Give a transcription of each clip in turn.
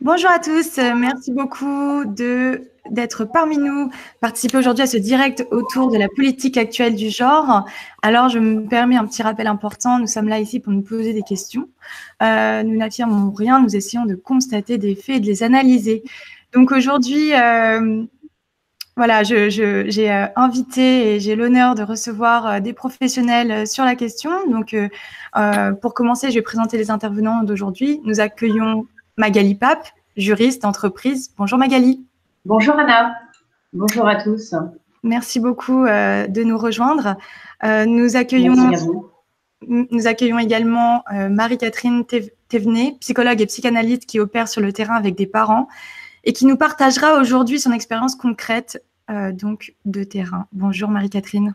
Bonjour à tous, merci beaucoup d'être parmi nous, participer aujourd'hui à ce direct autour de la politique actuelle du genre. Alors, je me permets un petit rappel important, nous sommes là ici pour nous poser des questions. Nous n'affirmons rien, nous essayons de constater des faits et de les analyser. Donc aujourd'hui, voilà, j'ai invité et j'ai l'honneur de recevoir des professionnels sur la question. Donc, pour commencer, je vais présenter les intervenants d'aujourd'hui. Nous accueillons Magali Pape, juriste d'entreprise. Bonjour Magali. Bonjour Anna, bonjour à tous. Merci beaucoup de nous rejoindre. Nous Merci à vous. accueillons également Marie-Catherine Thévenet, psychologue et psychanalyste qui opère sur le terrain avec des parents et qui nous partagera aujourd'hui son expérience concrète donc de terrain. Bonjour Marie-Catherine.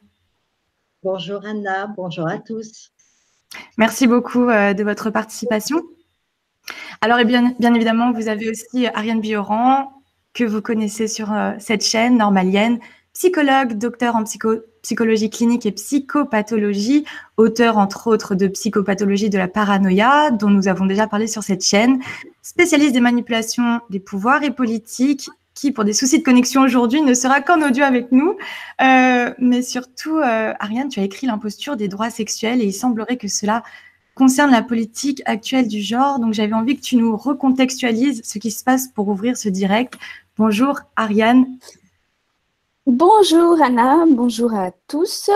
Bonjour Anna, bonjour à tous. Merci beaucoup de votre participation. Alors, et bien évidemment, vous avez aussi Ariane Bioran, que vous connaissez sur cette chaîne normalienne, psychologue, docteur en psychologie clinique et psychopathologie, auteur entre autres de Psychopathologie de la paranoïa, dont nous avons déjà parlé sur cette chaîne, spécialiste des manipulations des pouvoirs et politiques, qui, pour des soucis de connexion aujourd'hui, ne sera qu'en audio avec nous. Mais surtout, Ariane, tu as écrit L'imposture des droits sexuels et il semblerait que cela concerne la politique actuelle du genre. Donc, j'avais envie que tu nous recontextualises ce qui se passe pour ouvrir ce direct. Bonjour, Ariane. Bonjour, Anna. Bonjour à tous.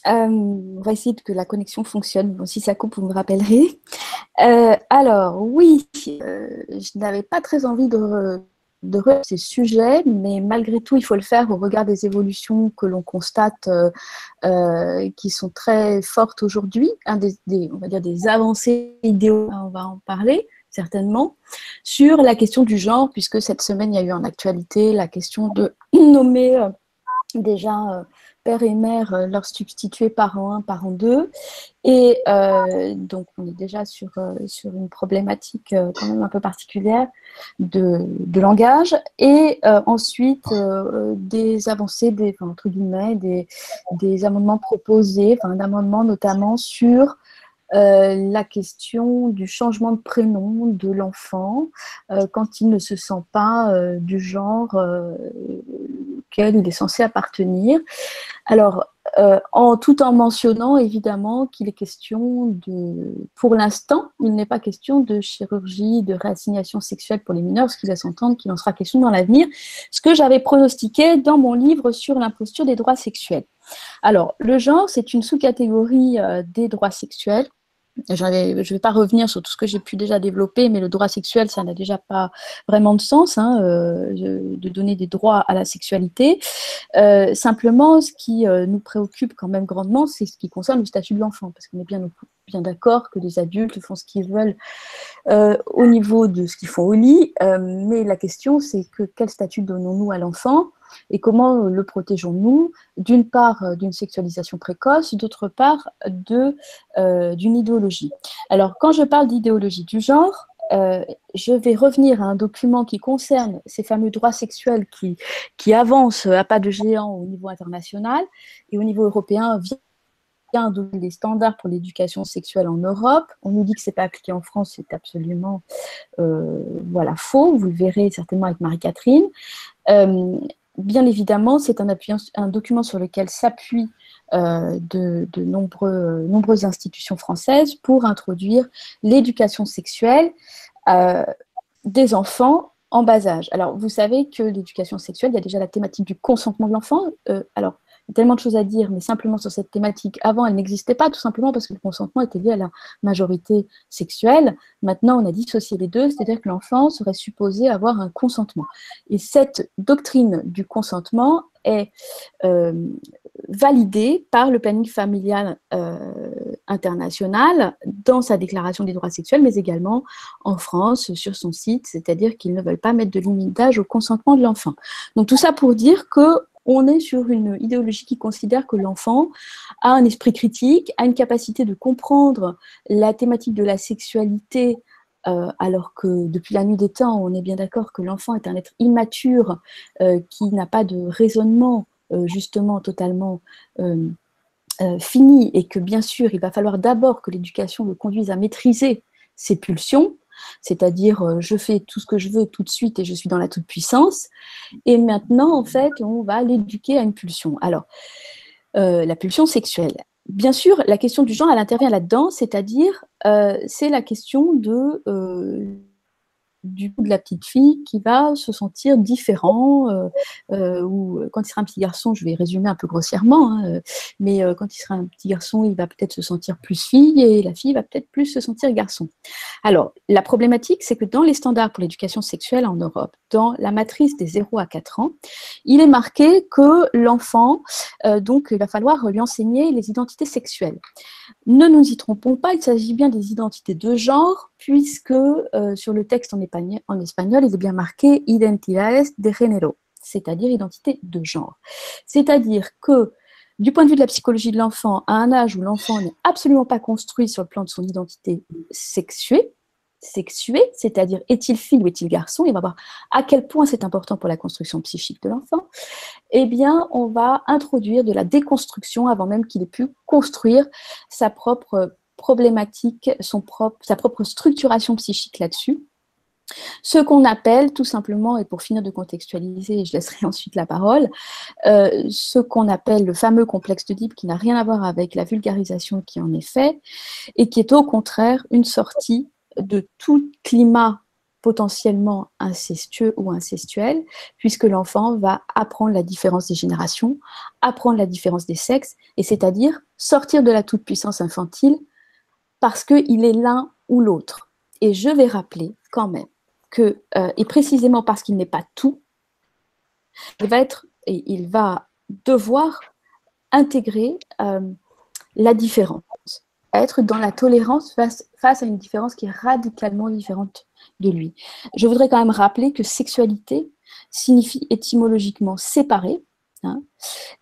On va essayer que la connexion fonctionne. Bon, si ça coupe, vous me rappellerez. Alors, oui, je n'avais pas très envie de ces sujets, mais malgré tout, il faut le faire au regard des évolutions que l'on constate qui sont très fortes aujourd'hui, on va dire des avancées idéaux, on va en parler certainement, sur la question du genre, puisque cette semaine, il y a eu en actualité la question de nommer déjà père et mère leur substituer parent 1, parent 2. Et donc, on est déjà sur une problématique quand même un peu particulière de langage. Et ensuite, des avancées, entre guillemets, des amendements proposés, un amendement notamment sur la question du changement de prénom de l'enfant quand il ne se sent pas du genre auquel il est censé appartenir. Alors, tout en mentionnant évidemment qu'il est question pour l'instant, il n'est pas question de chirurgie, de réassignation sexuelle pour les mineurs, ce qui laisse entendre qu'il en sera question dans l'avenir, ce que j'avais pronostiqué dans mon livre sur l'imposture des droits sexuels. Alors, le genre, c'est une sous-catégorie des droits sexuels. Je ne vais pas revenir sur tout ce que j'ai pu déjà développer, mais le droit sexuel, ça n'a déjà pas vraiment de sens, de donner des droits à la sexualité. Simplement, ce qui nous préoccupe quand même grandement, c'est ce qui concerne le statut de l'enfant, parce qu'on est bien d'accord que les adultes font ce qu'ils veulent au niveau de ce qu'ils font au lit, mais la question, c'est quel statut donnons-nous à l'enfant et comment le protégeons-nous, d'une part d'une sexualisation précoce, d'autre part d'une idéologie. Alors, quand je parle d'idéologie du genre, je vais revenir à un document qui concerne ces fameux droits sexuels qui avancent à pas de géant au niveau international et au niveau européen vient donner des standards pour l'éducation sexuelle en Europe. On nous dit que ce n'est pas appliqué en France, c'est absolument faux. Vous le verrez certainement avec Marie-Catherine. Bien évidemment, c'est un document sur lequel s'appuient de nombreuses institutions françaises pour introduire l'éducation sexuelle des enfants en bas âge. Alors, vous savez que l'éducation sexuelle, il y a déjà la thématique du consentement de l'enfant. Alors, il y a tellement de choses à dire, mais simplement sur cette thématique, avant, elle n'existait pas, tout simplement parce que le consentement était lié à la majorité sexuelle. Maintenant, on a dissocié les deux, c'est-à-dire que l'enfant serait supposé avoir un consentement. Et cette doctrine du consentement est validée par le planning familial international dans sa déclaration des droits sexuels, mais également en France, sur son site, c'est-à-dire qu'ils ne veulent pas mettre de limite d'âge au consentement de l'enfant. Donc tout ça pour dire qu'on est sur une idéologie qui considère que l'enfant a un esprit critique, a une capacité de comprendre la thématique de la sexualité, alors que depuis la nuit des temps, on est bien d'accord que l'enfant est un être immature qui n'a pas de raisonnement justement totalement fini, et que bien sûr, il va falloir d'abord que l'éducation le conduise à maîtriser ses pulsions. c'est-à-dire je fais tout ce que je veux tout de suite et je suis dans la toute-puissance. Et maintenant, en fait, on va l'éduquer à une pulsion. Alors, la pulsion sexuelle. Bien sûr, la question du genre, elle intervient là-dedans, c'est-à-dire, c'est la question de la petite fille qui va se sentir différent, ou quand il sera un petit garçon, je vais résumer un peu grossièrement, hein, mais quand il sera un petit garçon, il va peut-être se sentir plus fille et la fille va peut-être plus se sentir garçon. Alors, la problématique, c'est que dans les standards pour l'éducation sexuelle en Europe, dans la matrice des 0 à 4 ans, il est marqué que l'enfant, donc il va falloir lui enseigner les identités sexuelles. Ne nous y trompons pas, il s'agit bien des identités de genre, puisque sur le texte en espagnol, il est bien marqué identidades de género, c'est-à-dire identité de genre. C'est-à-dire que, du point de vue de la psychologie de l'enfant, à un âge où l'enfant n'est absolument pas construit sur le plan de son identité sexuée, c'est-à-dire est-il fille ou est-il garçon, il va voir à quel point c'est important pour la construction psychique de l'enfant, eh bien, on va introduire de la déconstruction avant même qu'il ait pu construire sa propre problématique, sa propre structuration psychique là-dessus. Ce qu'on appelle tout simplement, et pour finir de contextualiser, je laisserai ensuite la parole, ce qu'on appelle le fameux complexe d'Oedipe, qui n'a rien à voir avec la vulgarisation qui en est fait, et qui est au contraire une sortie de tout climat potentiellement incestueux ou incestuel, puisque l'enfant va apprendre la différence des générations, apprendre la différence des sexes, et c'est-à-dire sortir de la toute-puissance infantile parce qu'il est l'un ou l'autre. Et je vais rappeler quand même que, et précisément parce qu'il n'est pas tout, il va devoir intégrer la différence, être dans la tolérance face à une différence qui est radicalement différente de lui. Je voudrais quand même rappeler que sexualité signifie étymologiquement séparer, hein,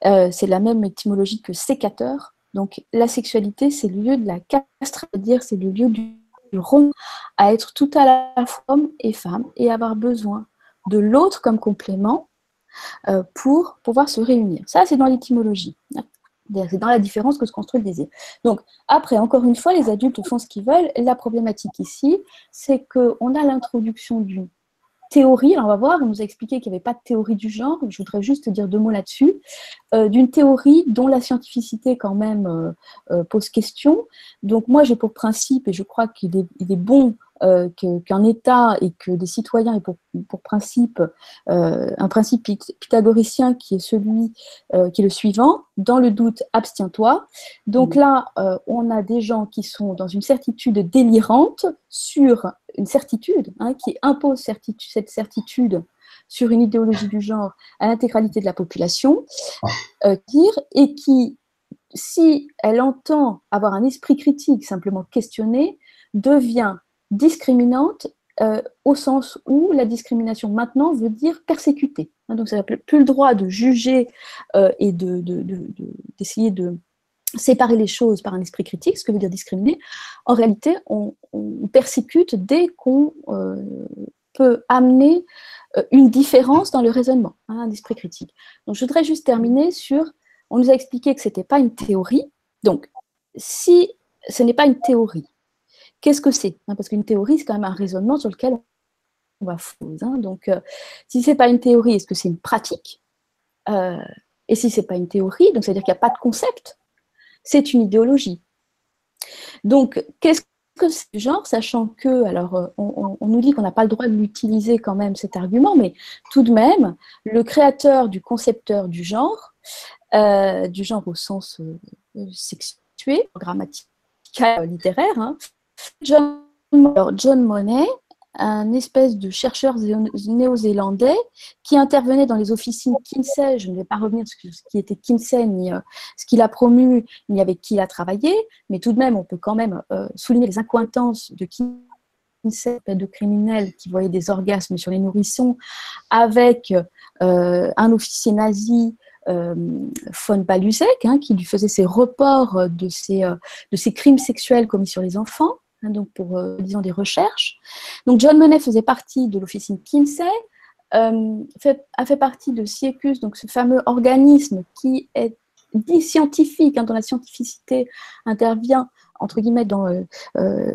c'est la même étymologie que sécateur, donc la sexualité c'est le lieu de la castration, c'est-à-dire c'est le lieu du rond à être tout à la fois homme et femme et avoir besoin de l'autre comme complément pour pouvoir se réunir. Ça c'est dans l'étymologie. C'est dans la différence que se construit le désir. Donc, après, encore une fois, les adultes font ce qu'ils veulent. La problématique ici, c'est qu'on a l'introduction d'une théorie. Alors, on va voir, on nous a expliqué qu'il n'y avait pas de théorie du genre. Je voudrais juste dire 2 mots là-dessus. D'une théorie dont la scientificité, quand même, pose question. Donc, moi, j'ai pour principe, et je crois qu'il est bon qu'un État et que des citoyens aient pour principe un principe pythagoricien qui est qui est le suivant: dans le doute, abstiens-toi. Donc là, on a des gens qui sont dans une certitude délirante sur une certitude, hein, qui impose cette certitude sur une idéologie du genre à l'intégralité de la population, et qui, si elle entend avoir un esprit critique, simplement questionner, devient discriminante au sens où la discrimination maintenant veut dire persécuter. Donc ça n'a plus le droit de juger et d'essayer de séparer les choses par un esprit critique, ce que veut dire discriminer. En réalité, on persécute dès qu'on peut amener une différence dans le raisonnement, hein, un esprit critique. Donc je voudrais juste terminer sur, on nous a expliqué que ce n'était pas une théorie. Donc si ce n'est pas une théorie, qu'est-ce que c'est? Parce qu'une théorie, c'est quand même un raisonnement sur lequel on va fouiller. Hein. Donc, si ce n'est pas une théorie, est-ce que c'est une pratique? Et si ce n'est pas une théorie, donc c'est-à-dire qu'il n'y a pas de concept, c'est une idéologie. Donc, qu'est-ce que c'est le genre, sachant que, alors, on nous dit qu'on n'a pas le droit de l'utiliser quand même, cet argument, mais tout de même, le créateur du concepteur du genre au sens sexué, grammatical, littéraire, hein, John Money, un espèce de chercheur néo-zélandais qui intervenait dans les officines Kinsey. Je ne vais pas revenir sur ce qui était Kinsey, ni ce qu'il a promu, ni avec qui il a travaillé, mais tout de même, on peut quand même souligner les accointances de Kinsey, de criminels qui voyaient des orgasmes sur les nourrissons, avec un officier nazi, von Balusek, hein, qui lui faisait ses reports de ses crimes sexuels commis sur les enfants, hein, donc pour, disons, des recherches. Donc John Money faisait partie de l'officine Kinsey, a fait partie de CIECUS, donc ce fameux organisme qui est dit scientifique, hein, dont la scientificité intervient entre guillemets,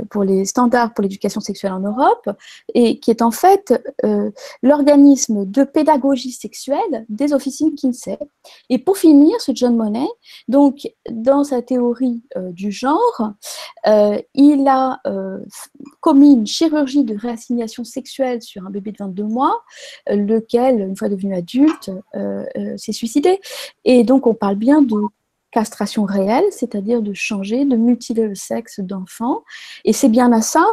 pour les standards pour l'éducation sexuelle en Europe, et qui est en fait l'organisme de pédagogie sexuelle des officines Kinsey. Et pour finir, ce John Money, donc, dans sa théorie du genre, il a commis une chirurgie de réassignation sexuelle sur un bébé de 22 mois, lequel, une fois devenu adulte, s'est suicidé. Et donc, on parle bien de castration réelle, c'est-à-dire de changer, de mutiler le sexe d'enfants. Et c'est bien à ça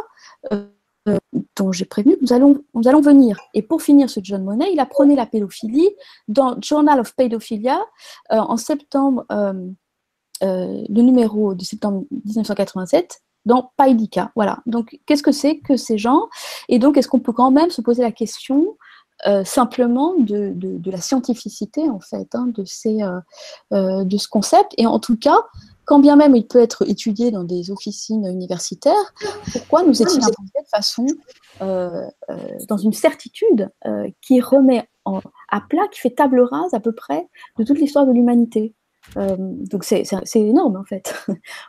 dont j'ai prévenu que nous allons venir. Et pour finir, ce John Money, il a prôné la pédophilie dans Journal of Pedophilia en septembre, le numéro de septembre 1987, dans Paidika. Voilà. Donc, qu'est-ce que c'est que ces gens? Et donc, est-ce qu'on peut quand même se poser la question simplement de la scientificité, en fait, de ce concept? Et en tout cas, quand bien même il peut être étudié dans des officines universitaires, pourquoi nous est-il imposé de façon, dans une certitude qui remet à plat, qui fait table rase à peu près de toute l'histoire de l'humanité? Donc c'est énorme, en fait.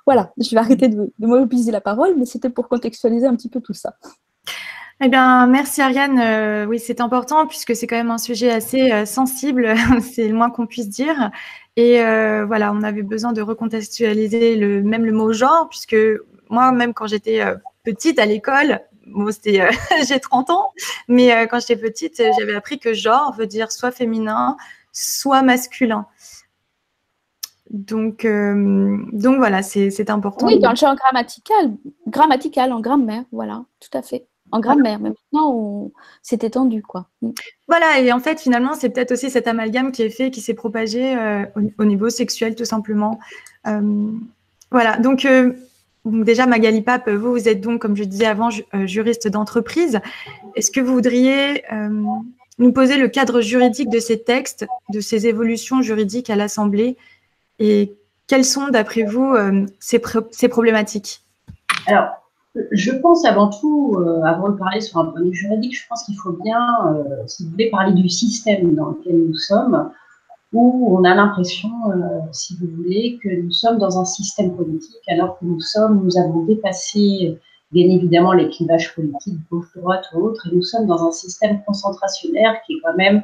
Voilà, je vais arrêter de monopoliser la parole, mais c'était pour contextualiser un petit peu tout ça. Eh bien, merci Ariane. Oui, c'est important puisque c'est quand même un sujet assez sensible, c'est le moins qu'on puisse dire. Et voilà, on avait besoin de recontextualiser même le mot genre, puisque moi, même quand j'étais petite à l'école, bon, c'était, j'ai 30 ans, mais quand j'étais petite, j'avais appris que genre veut dire soit féminin, soit masculin. Donc voilà, c'est important. Oui, dans le genre grammatical, en grammaire, voilà, tout à fait. En grammaire, mais maintenant, c'est étendu, quoi. Voilà, et en fait, finalement, c'est peut-être aussi cet amalgame qui est fait, qui s'est propagé au niveau sexuel, tout simplement. Voilà, donc déjà, Magali Pape, vous êtes donc, comme je disais avant, juriste d'entreprise. Est-ce que vous voudriez nous poser le cadre juridique de ces textes, de ces évolutions juridiques à l'Assemblée, et quelles sont, d'après vous, ces problématiques? Alors, je pense avant tout, avant de parler sur un point de vue juridique, je pense qu'il faut bien, si vous voulez, parler du système dans lequel nous sommes, où on a l'impression, si vous voulez, que nous sommes dans un système politique, alors que nous avons dépassé, bien évidemment, les clivages politiques, gauche-droite ou autre, et nous sommes dans un système concentrationnaire qui est quand même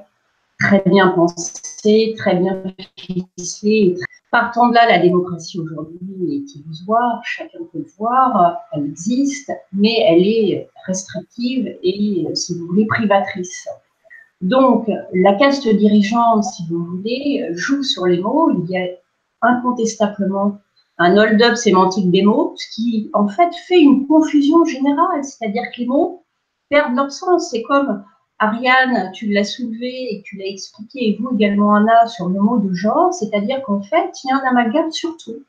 très bien pensé, très bien ficelé. Partant de là, la démocratie aujourd'hui est illusoire, chacun peut le voir, elle existe, mais elle est restrictive et, si vous voulez, privatrice. Donc, la caste dirigeante, si vous voulez, joue sur les mots. Il y a incontestablement un hold-up sémantique des mots, ce qui, en fait, fait une confusion générale, c'est-à-dire que les mots perdent leur sens. C'est comme Ariane, tu l'as soulevé et tu l'as expliqué, et vous également, Anna, sur le mot de genre, c'est-à-dire qu'en fait, il y a un amalgame sur tout.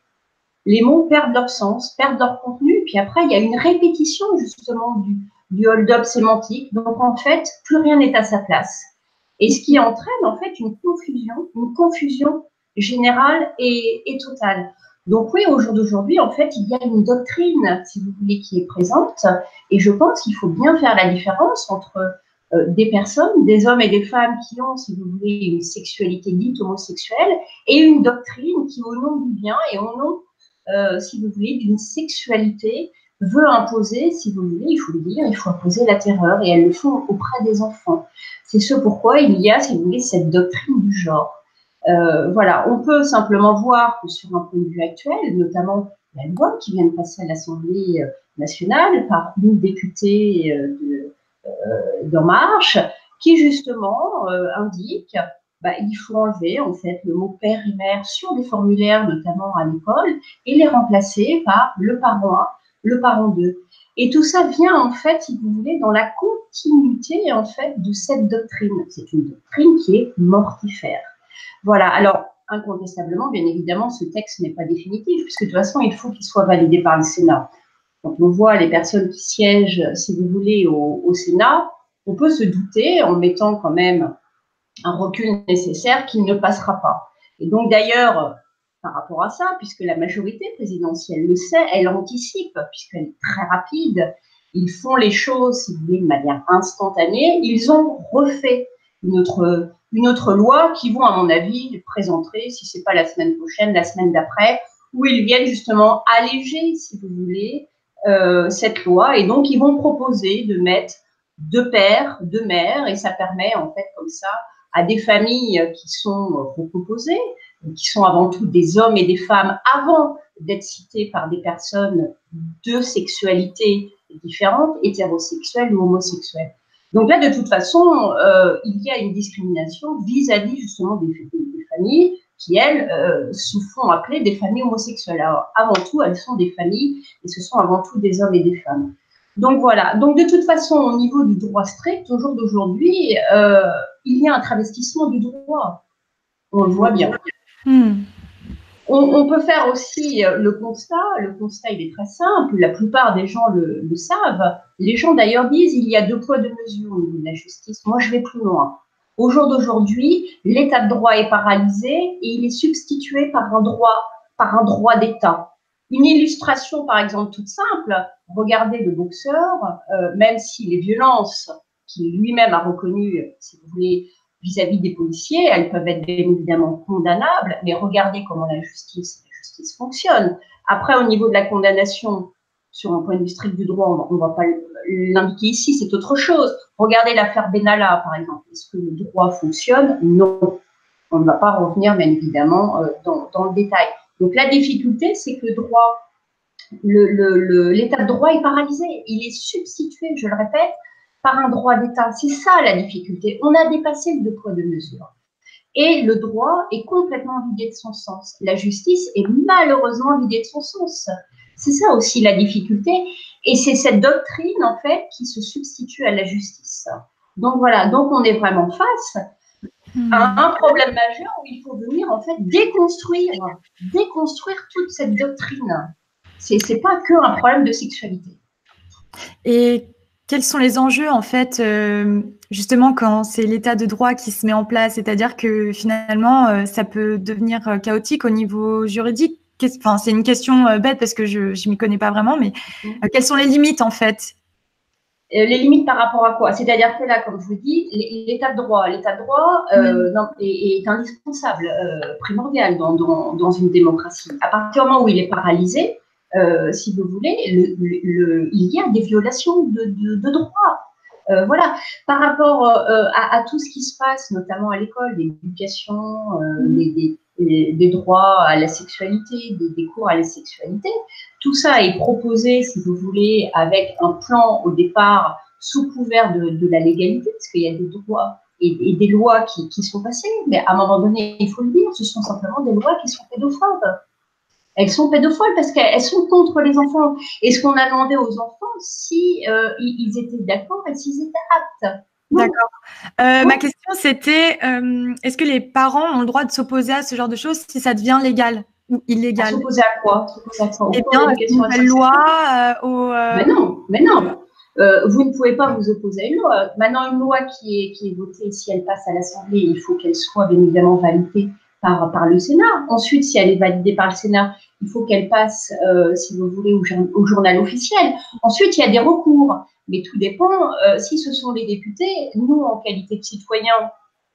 Les mots perdent leur sens, perdent leur contenu, puis après, il y a une répétition, justement, du hold-up sémantique. Donc, en fait, plus rien n'est à sa place. Et ce qui entraîne, en fait, une confusion générale et totale. Donc oui, au jour d'aujourd'hui, en fait, il y a une doctrine, si vous voulez, qui est présente, et je pense qu'il faut bien faire la différence entre des personnes, des hommes et des femmes qui ont, si vous voulez, une sexualité dite homosexuelle, et une doctrine qui, au nom du bien et au nom, si vous voulez, d'une sexualité, veut imposer, si vous voulez, il faut le dire, il faut imposer la terreur, et elles le font auprès des enfants. C'est ce pourquoi il y a, si vous voulez, cette doctrine du genre. Voilà, on peut simplement voir que sur un point de vue actuel, notamment la loi qui vient de passer à l'Assemblée nationale par une députée d'En Marche, qui justement indique il faut enlever en fait le mot père et mère sur des formulaires, notamment à l'école, et les remplacer par le parent 1, le parent 2. Et tout ça vient en fait, si vous voulez, dans la continuité en fait de cette doctrine. C'est une doctrine qui est mortifère. Voilà, alors incontestablement, bien évidemment, ce texte n'est pas définitif, puisque de toute façon, il faut qu'il soit validé par le Sénat. Quand on voit les personnes qui siègent, si vous voulez, au Sénat, on peut se douter, en mettant quand même un recul nécessaire, qu'il ne passera pas. Et donc d'ailleurs, par rapport à ça, puisque la majorité présidentielle le sait, elle anticipe, puisqu'elle est très rapide, ils font les choses, si vous voulez, de manière instantanée, ils ont refait une autre loi qui vont, à mon avis, présenter, si ce n'est pas la semaine prochaine, la semaine d'après, où ils viennent justement alléger, si vous voulez, cette loi. Et donc, ils vont proposer de mettre 2 pères, 2 mères, et ça permet en fait comme ça à des familles qui sont recomposées, qui sont avant tout des hommes et des femmes avant d'être citées par des personnes de sexualité différentes, hétérosexuelles ou homosexuelles. Donc là, de toute façon, il y a une discrimination vis-à-vis justement des familles qui, elles, se font appeler des familles homosexuelles. Alors, avant tout, elles sont des familles et ce sont avant tout des hommes et des femmes. Donc voilà. Donc de toute façon, au niveau du droit strict, au jour d'aujourd'hui, il y a un travestissement du droit. On le voit bien. On peut faire aussi le constat. Le constat, il est très simple. La plupart des gens le savent. Les gens, d'ailleurs, disent il y a 2 poids, 2 mesures au niveau de la justice. Moi, je vais plus loin. Au jour d'aujourd'hui, l'état de droit est paralysé et il est substitué par un droit d'État. Une illustration, par exemple, toute simple. Regardez le boxeur, même si les violences qu'il lui-même a reconnues, si vous voulez, vis-à-vis des policiers, elles peuvent être bien évidemment condamnables, mais regardez comment la justice fonctionne. Après, au niveau de la condamnation, sur un point de vue strict du droit, on ne va pas l'indiquer ici, c'est autre chose. Regardez l'affaire Benalla, par exemple. Est-ce que le droit fonctionne? Non. On ne va pas revenir, bien évidemment, dans le détail. Donc, la difficulté, c'est que le droit, l'état de droit est paralysé. Il est substitué, je le répète, par un droit d'État. C'est ça la difficulté. On a dépassé le 2 poids, 2 mesures. Et le droit est complètement vidé de son sens. La justice est malheureusement vidée de son sens. C'est ça aussi la difficulté. Et c'est cette doctrine, en fait, qui se substitue à la justice. Donc voilà, donc on est vraiment face à un problème majeur où il faut venir, en fait, déconstruire toute cette doctrine. C'est pas que un problème de sexualité. Et quels sont les enjeux, en fait, justement, quand c'est l'état de droit qui se met en place? C'est-à-dire que finalement, ça peut devenir chaotique au niveau juridique. Enfin, c'est une question bête parce que je ne m'y connais pas vraiment, mais quelles sont les limites, en fait? Les limites par rapport à quoi? C'est-à-dire que là, comme je vous dis, l'état de droit est indispensable, primordial dans une démocratie. À partir du moment où il est paralysé, si vous voulez, il y a des violations de droits. Voilà. Par rapport à tout ce qui se passe, notamment à l'école, l'éducation, des droits à la sexualité, des cours à la sexualité, tout ça est proposé, si vous voulez, avec un plan au départ sous couvert de la légalité, parce qu'il y a des droits et des lois qui sont passées. Mais à un moment donné, il faut le dire, ce sont simplement des lois qui sont pédophobes. Elles sont pédophiles parce qu'elles sont contre les enfants. Et ce qu'on a demandé aux enfants, si ils étaient d'accord et s'ils étaient aptes. D'accord. Ma question, c'était, est-ce que les parents ont le droit de s'opposer à ce genre de choses si ça devient légal ou illégal? S'opposer à quoi? Eh bien, une nouvelle loi Mais non. Vous ne pouvez pas vous opposer à une loi. Maintenant, une loi qui est votée, si elle passe à l'Assemblée, il faut qu'elle soit bien évidemment validée par le Sénat. Ensuite, si elle est validée par le Sénat, il faut qu'elle passe, si vous voulez, au journal officiel. Ensuite, il y a des recours. Mais tout dépend, si ce sont les députés, nous, en qualité de citoyens,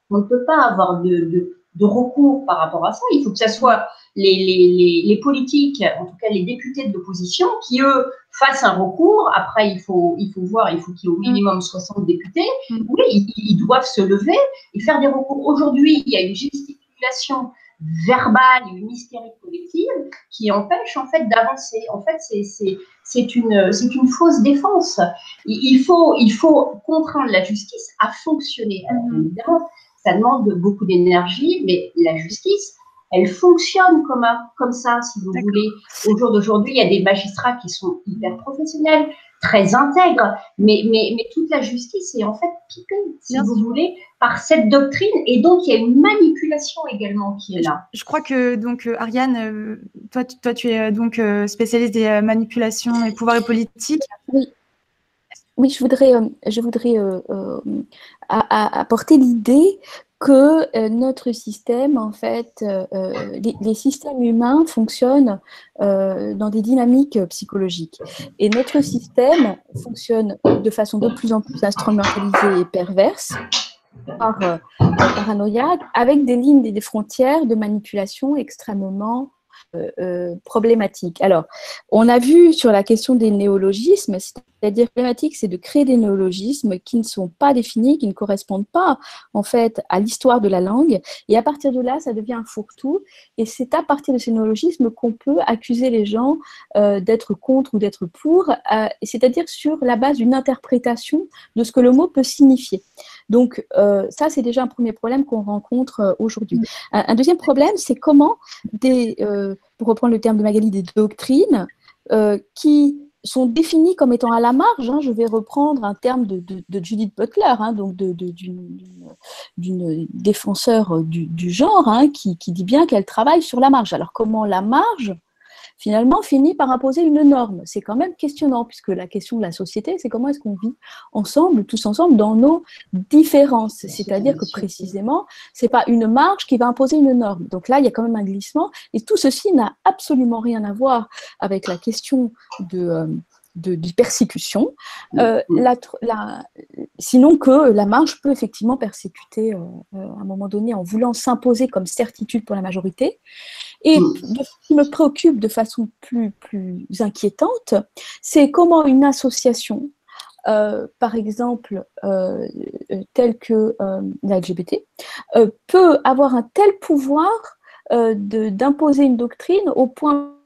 on ne peut pas avoir de recours par rapport à ça. Il faut que ce soit les politiques, en tout cas les députés de l'opposition, qui, eux, fassent un recours. Après, il faut voir, il faut qu'il y ait au minimum 60 députés. Oui, ils doivent se lever et faire des recours. Aujourd'hui, il y a une gesticulation verbale et une hystérie collective qui empêche en fait d'avancer. En fait, c'est une fausse défense. Il faut contraindre la justice à fonctionner. Alors, évidemment, ça demande beaucoup d'énergie, mais la justice, elle fonctionne comme ça, si vous voulez. Au jour d'aujourd'hui, il y a des magistrats qui sont hyper professionnels, très intègres, mais toute la justice est en fait pipée, si vous voulez, par cette doctrine. Et donc, il y a une manipulation également qui est là. Je crois que, donc, Ariane, toi, tu es donc spécialiste des manipulations et pouvoirs et politiques. Oui, je voudrais apporter l'idée que notre système, en fait, les systèmes humains fonctionnent dans des dynamiques psychologiques. Et notre système fonctionne de façon de plus en plus instrumentalisée et perverse, paranoïaque, avec des lignes et des frontières de manipulation extrêmement problématique. Alors, on a vu sur la question des néologismes, c'est-à-dire problématique, c'est de créer des néologismes qui ne sont pas définis, qui ne correspondent pas en fait à l'histoire de la langue, et à partir de là, ça devient un fourre-tout, et c'est à partir de ces néologismes qu'on peut accuser les gens d'être contre ou d'être pour, c'est-à-dire sur la base d'une interprétation de ce que le mot peut signifier. Donc, ça, c'est déjà un premier problème qu'on rencontre aujourd'hui. Un deuxième problème, c'est comment pour reprendre le terme de Magali, des doctrines qui sont définies comme étant à la marge. Hein, je vais reprendre un terme de Judith Butler, hein, donc d'une défenseur du genre, hein, qui dit bien qu'elle travaille sur la marge. Alors, comment la marge finalement finit par imposer une norme? C'est quand même questionnant, puisque la question de la société, c'est comment est-ce qu'on vit ensemble, tous ensemble, dans nos différences. C'est-à-dire que précisément, c'est pas une marge qui va imposer une norme. Donc là, il y a quand même un glissement, et tout ceci n'a absolument rien à voir avec la question de persécution, sinon que la marge peut effectivement persécuter à un moment donné en voulant s'imposer comme certitude pour la majorité. Et ce qui me préoccupe de façon plus inquiétante, c'est comment une association, par exemple, telle que la LGBT, peut avoir un tel pouvoir d'imposer une doctrine au point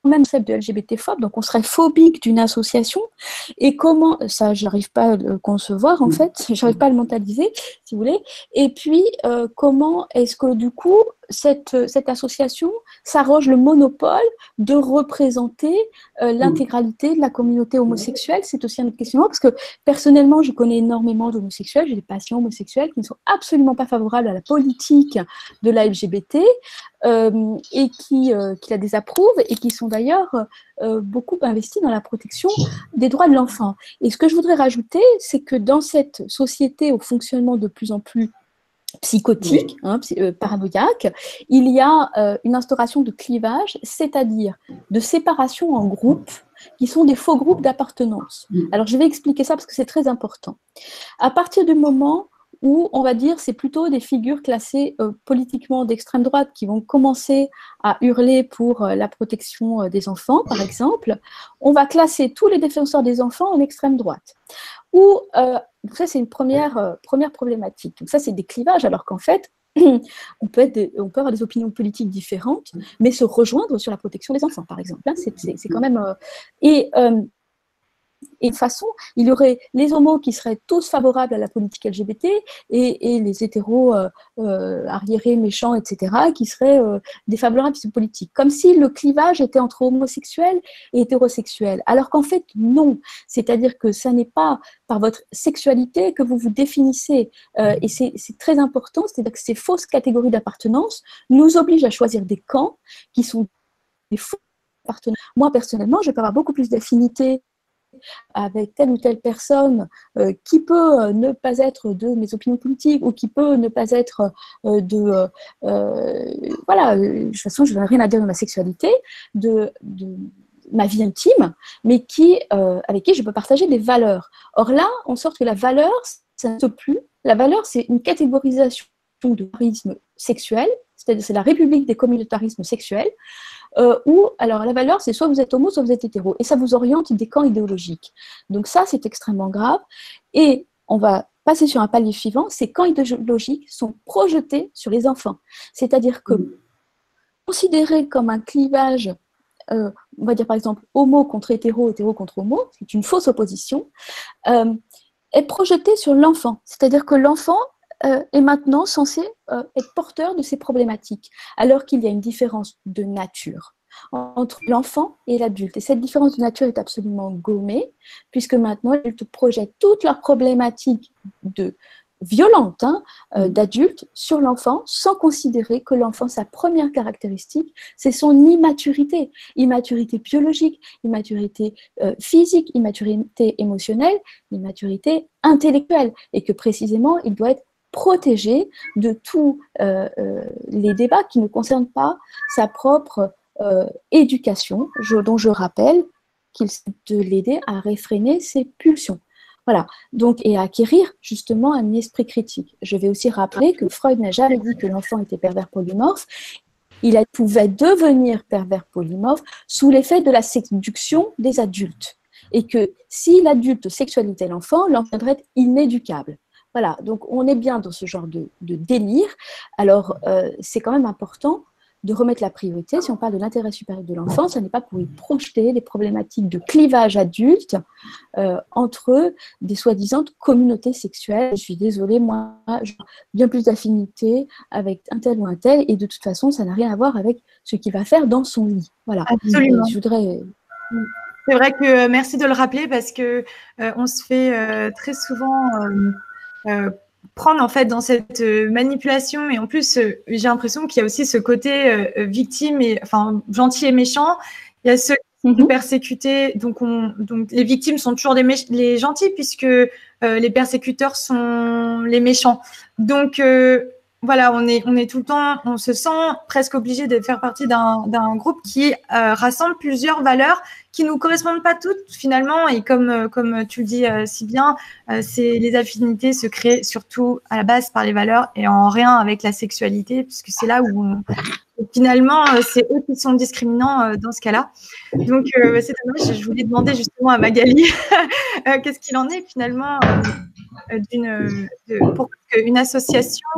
même concept de LGBT-phobe, donc on serait phobique d'une association, et comment, ça j'arrive pas à le concevoir en fait, j'arrive pas à le mentaliser si vous voulez, et puis comment est-ce que du coup cette association s'arroge le monopole de représenter l'intégralité de la communauté homosexuelle. C'est aussi un autre questionnement, parce que personnellement je connais énormément d'homosexuels, j'ai des patients homosexuels qui ne sont absolument pas favorables à la politique de la LGBT, et qui la désapprouvent, et qui sont d'ailleurs beaucoup investis dans la protection des droits de l'enfant. Et ce que je voudrais rajouter, c'est que dans cette société au fonctionnement de plus en plus psychotique, paranoïaque, il y a une instauration de clivage, c'est-à-dire de séparation en groupes qui sont des faux groupes d'appartenance. Alors je vais expliquer ça parce que c'est très important. À partir du moment où, on va dire, c'est plutôt des figures classées politiquement d'extrême droite qui vont commencer à hurler pour la protection des enfants, par exemple, on va classer tous les défenseurs des enfants en extrême droite. Donc ça, c'est une première problématique. Donc ça, c'est des clivages, alors qu'en fait, on peut avoir des opinions politiques différentes, mais se rejoindre sur la protection des enfants, par exemple. Là, c'est quand même... Et de façon, il y aurait les homos qui seraient tous favorables à la politique LGBT, et les hétéros arriérés, méchants, etc., qui seraient défavorables à cette politique. Comme si le clivage était entre homosexuels et hétérosexuels. Alors qu'en fait, non. C'est-à-dire que ça n'est pas par votre sexualité que vous vous définissez. Et c'est très important, c'est-à-dire que ces fausses catégories d'appartenance nous obligent à choisir des camps qui sont des faux appartenants. Moi, personnellement, je peux avoir beaucoup plus d'affinité avec telle ou telle personne qui peut ne pas être de mes opinions politiques, ou qui peut ne pas être voilà, de toute façon je n'ai rien à dire de ma sexualité, de ma vie intime, mais avec qui je peux partager des valeurs. Or là, on sort que la valeur, ça ne se plus. La valeur, c'est une catégorisation de communautarisme sexuel, c'est-à-dire c'est la république des communautarismes sexuels, où, alors la valeur, c'est soit vous êtes homo, soit vous êtes hétéro, et ça vous oriente des camps idéologiques. Donc ça, c'est extrêmement grave, et on va passer sur un palier suivant, ces camps idéologiques sont projetés sur les enfants, c'est-à-dire que considérés comme un clivage, on va dire par exemple homo contre hétéro, hétéro contre homo, c'est une fausse opposition, est projeté sur l'enfant, c'est-à-dire que l'enfant est maintenant censé être porteur de ces problématiques, alors qu'il y a une différence de nature entre l'enfant et l'adulte. Et cette différence de nature est absolument gommée, puisque maintenant, les adultes projettent toutes leurs problématiques violentes d'adultes sur l'enfant, sans considérer que l'enfant, sa première caractéristique, c'est son immaturité. Immaturité biologique, immaturité physique, immaturité émotionnelle, immaturité intellectuelle. Et que précisément, il doit être protégé de tous les débats qui ne concernent pas sa propre éducation, dont je rappelle qu'il s'agit de l'aider à réfréner ses pulsions. Voilà, donc, et à acquérir justement un esprit critique. Je vais aussi rappeler que Freud n'a jamais dit que l'enfant était pervers polymorphe, il pouvait devenir pervers polymorphe sous l'effet de la séduction des adultes. Et que si l'adulte sexualisait l'enfant deviendrait inéducable. Voilà, donc on est bien dans ce genre de délire. Alors, c'est quand même important de remettre la priorité. Si on parle de l'intérêt supérieur de l'enfant, ce n'est pas pour y projeter des problématiques de clivage adulte entre des soi-disant communautés sexuelles. Je suis désolée, moi, j'ai bien plus d'affinité avec un tel ou un tel, et de toute façon, ça n'a rien à voir avec ce qu'il va faire dans son lit. Voilà. Absolument. Je voudrais... C'est vrai que merci de le rappeler parce que on se fait très souvent prendre en fait dans cette manipulation, et en plus j'ai l'impression qu'il y a aussi ce côté victime et enfin gentil et méchant. Il y a ceux qui sont persécutés, donc les victimes sont toujours les gentils puisque les persécuteurs sont les méchants. Donc voilà, on est tout le temps, on se sent presque obligé de faire partie d'un groupe qui rassemble plusieurs valeurs qui nous correspondent pas toutes finalement, et comme tu le dis si bien, c'est les affinités se créent surtout à la base par les valeurs et en rien avec la sexualité, puisque c'est là où finalement c'est eux qui sont discriminants dans ce cas-là. Donc c'est dommage. Je voulais demander justement à Magali qu'est-ce qu'il en est finalement pour une association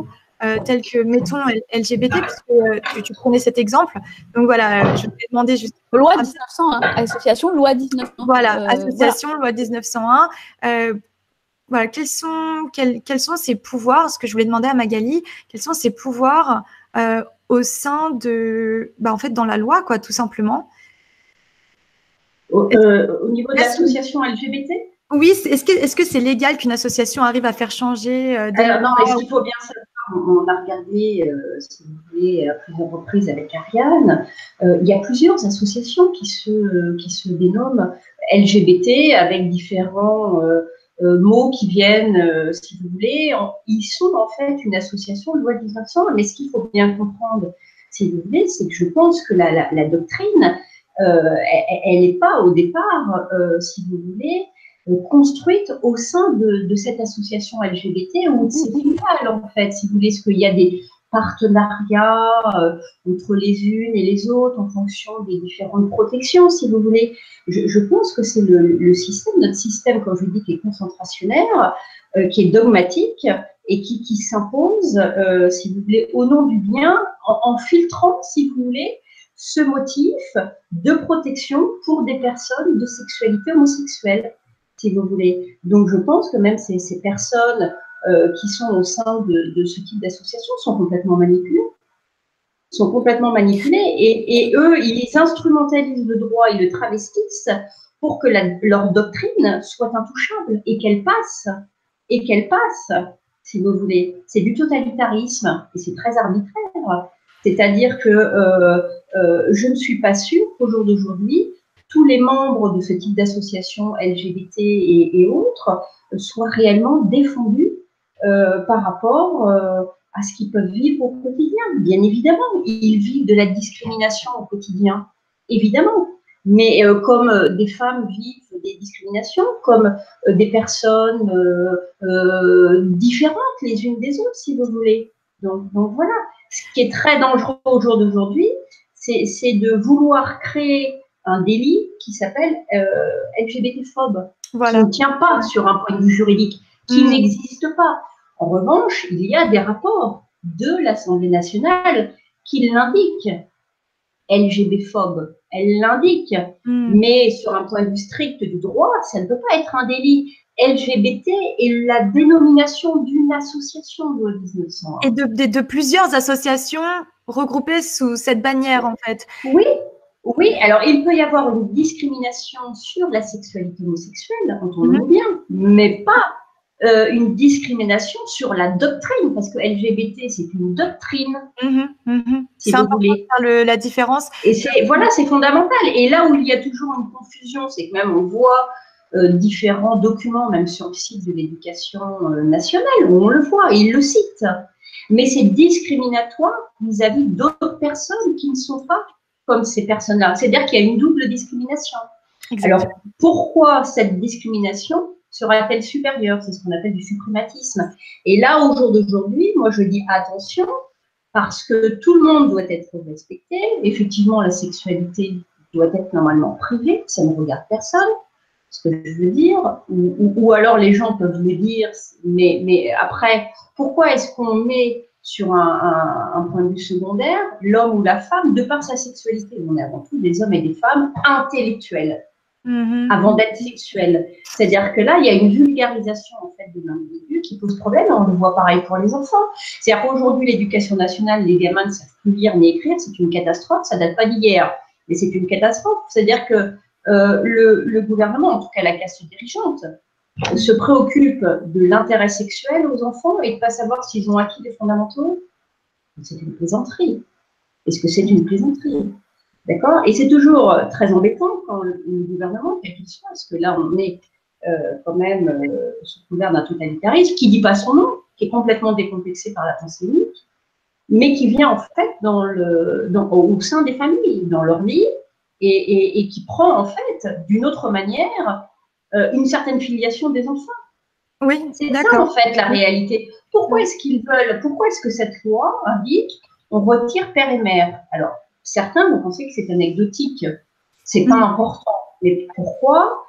telle que, mettons, LGBT, puisque tu prenais cet exemple. Donc voilà, je voulais demander juste. Loi 1901, association loi 1901. Voilà, association loi 1901. Voilà, quels sont ses pouvoirs? Ce que je voulais demander à Magali, quels sont ses pouvoirs au sein de, en fait, dans la loi, quoi, tout simplement. Au niveau de l'association LGBT? Oui, est-ce que c'est légal qu'une association arrive à faire changer non, mais ce qu'il faut bien savoir, on a regardé, si vous voulez, à plusieurs reprises avec Ariane, il y a plusieurs associations qui se dénomment LGBT avec différents mots qui viennent, si vous voulez. Ils sont en fait une association de loi 1900, mais ce qu'il faut bien comprendre, si vous voulez, c'est que je pense que la doctrine, elle n'est pas au départ, si vous voulez, construite au sein de cette association LGBT ou de ces filiales, en fait, si vous voulez, parce qu'il y a des partenariats entre les unes et les autres en fonction des différentes protections, si vous voulez. Je pense que c'est le système, notre système, comme je vous dis, qui est concentrationnaire, qui est dogmatique et qui s'impose, si vous voulez, au nom du bien, en filtrant, si vous voulez, ce motif de protection pour des personnes de sexualité homosexuelle, si vous voulez. Donc, je pense que même ces personnes qui sont au sein de ce type d'association sont complètement manipulées. Et eux, ils instrumentalisent le droit, ils le travestissent pour que leur doctrine soit intouchable et qu'elle passe, si vous voulez. C'est du totalitarisme et c'est très arbitraire. C'est-à-dire que je ne suis pas sûre qu'au jour d'aujourd'hui, tous les membres de ce type d'association LGBT et autres soient réellement défendus par rapport à ce qu'ils peuvent vivre au quotidien. Bien évidemment, ils vivent de la discrimination au quotidien, évidemment. Mais comme des femmes vivent des discriminations, comme des personnes différentes les unes des autres, si vous voulez. Donc voilà. Ce qui est très dangereux au jour d'aujourd'hui, c'est de vouloir créer un délit qui s'appelle LGBT-phobe, voilà. Qui ne tient pas sur un point de vue juridique, qui n'existe pas. En revanche, il y a des rapports de l'Assemblée nationale qui l'indiquent. LGBT-phobe, elle l'indique, mais sur un point de vue strict du droit, ça ne peut pas être un délit. LGBT est la dénomination d'une association de 1900. Et de plusieurs associations regroupées sous cette bannière, en fait. Oui, alors il peut y avoir une discrimination sur la sexualité homosexuelle, entendons bien, mais pas une discrimination sur la doctrine, parce que LGBT, c'est une doctrine. Si c'est important de faire la différence. Et c'est fondamental. Et là où il y a toujours une confusion, c'est que même on voit différents documents, même sur le site de l'éducation nationale, où on le voit, et ils le citent. Mais c'est discriminatoire vis-à-vis d'autres personnes qui ne sont pas comme ces personnes-là. C'est-à-dire qu'il y a une double discrimination. Exactement. Alors, pourquoi cette discrimination sera-t-elle supérieure? C'est ce qu'on appelle du suprématisme. Et là, au jour d'aujourd'hui, moi, je dis attention, parce que tout le monde doit être respecté. Effectivement, la sexualité doit être normalement privée, ça ne regarde personne, ce que je veux dire. Ou alors les gens peuvent le dire, mais après, pourquoi est-ce qu'on met sur un point de vue secondaire l'homme ou la femme de par sa sexualité? On est avant tout des hommes et des femmes intellectuels. Avant d'être sexuel. C'est-à-dire que là, il y a une vulgarisation en fait de l'individu qui pose problème. On le voit pareil pour les enfants. C'est-à-dire qu'aujourd'hui, l'éducation nationale, les gamins ne savent plus lire ni écrire, c'est une catastrophe. Ça date pas d'hier, mais c'est une catastrophe. C'est-à-dire que le gouvernement, en tout cas la caste dirigeante, se préoccupe de l'intérêt sexuel aux enfants et de ne pas savoir s'ils ont acquis les fondamentaux. C'est une plaisanterie. Est-ce que c'est une plaisanterie? D'accord? Et c'est toujours très embêtant quand le gouvernement, quel qu'il soit, parce que là, on est quand même sous couvert d'un totalitarisme qui ne dit pas son nom, qui est complètement décomplexé par la pensée unique, mais qui vient en fait au sein des familles, dans leur vie, et qui prend en fait, d'une autre manière, une certaine filiation des enfants. Oui, c'est ça en fait la réalité. Pourquoi est-ce qu'ils veulent, pourquoi est-ce que cette loi indique on retire père et mère? Alors, certains vont penser que c'est anecdotique, c'est pas important. Mais pourquoi?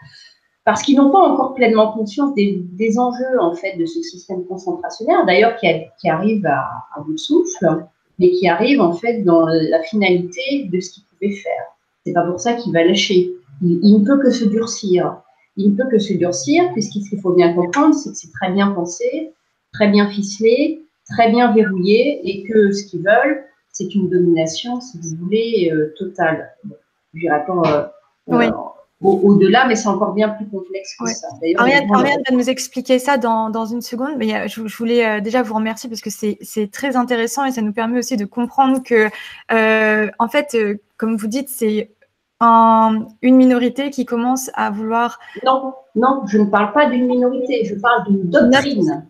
Parce qu'ils n'ont pas encore pleinement conscience des enjeux en fait de ce système concentrationnaire, d'ailleurs qui arrive à bout de souffle, mais qui arrive en fait dans la finalité de ce qu'il pouvait faire. C'est pas pour ça qu'il va lâcher. Il ne peut que se durcir. Il ne peut que se durcir, puisqu'il faut bien comprendre, c'est que c'est très bien pensé, très bien ficelé, très bien verrouillé, et que ce qu'ils veulent, c'est une domination, si vous voulez, totale. Je dirais pas au-delà, mais c'est encore bien plus complexe que ça. Ariane va nous expliquer ça dans une seconde, mais je voulais déjà vous remercier parce que c'est très intéressant et ça nous permet aussi de comprendre que, en fait, comme vous dites, c'est une minorité qui commence à vouloir… Non, je ne parle pas d'une minorité, je parle d'une doctrine.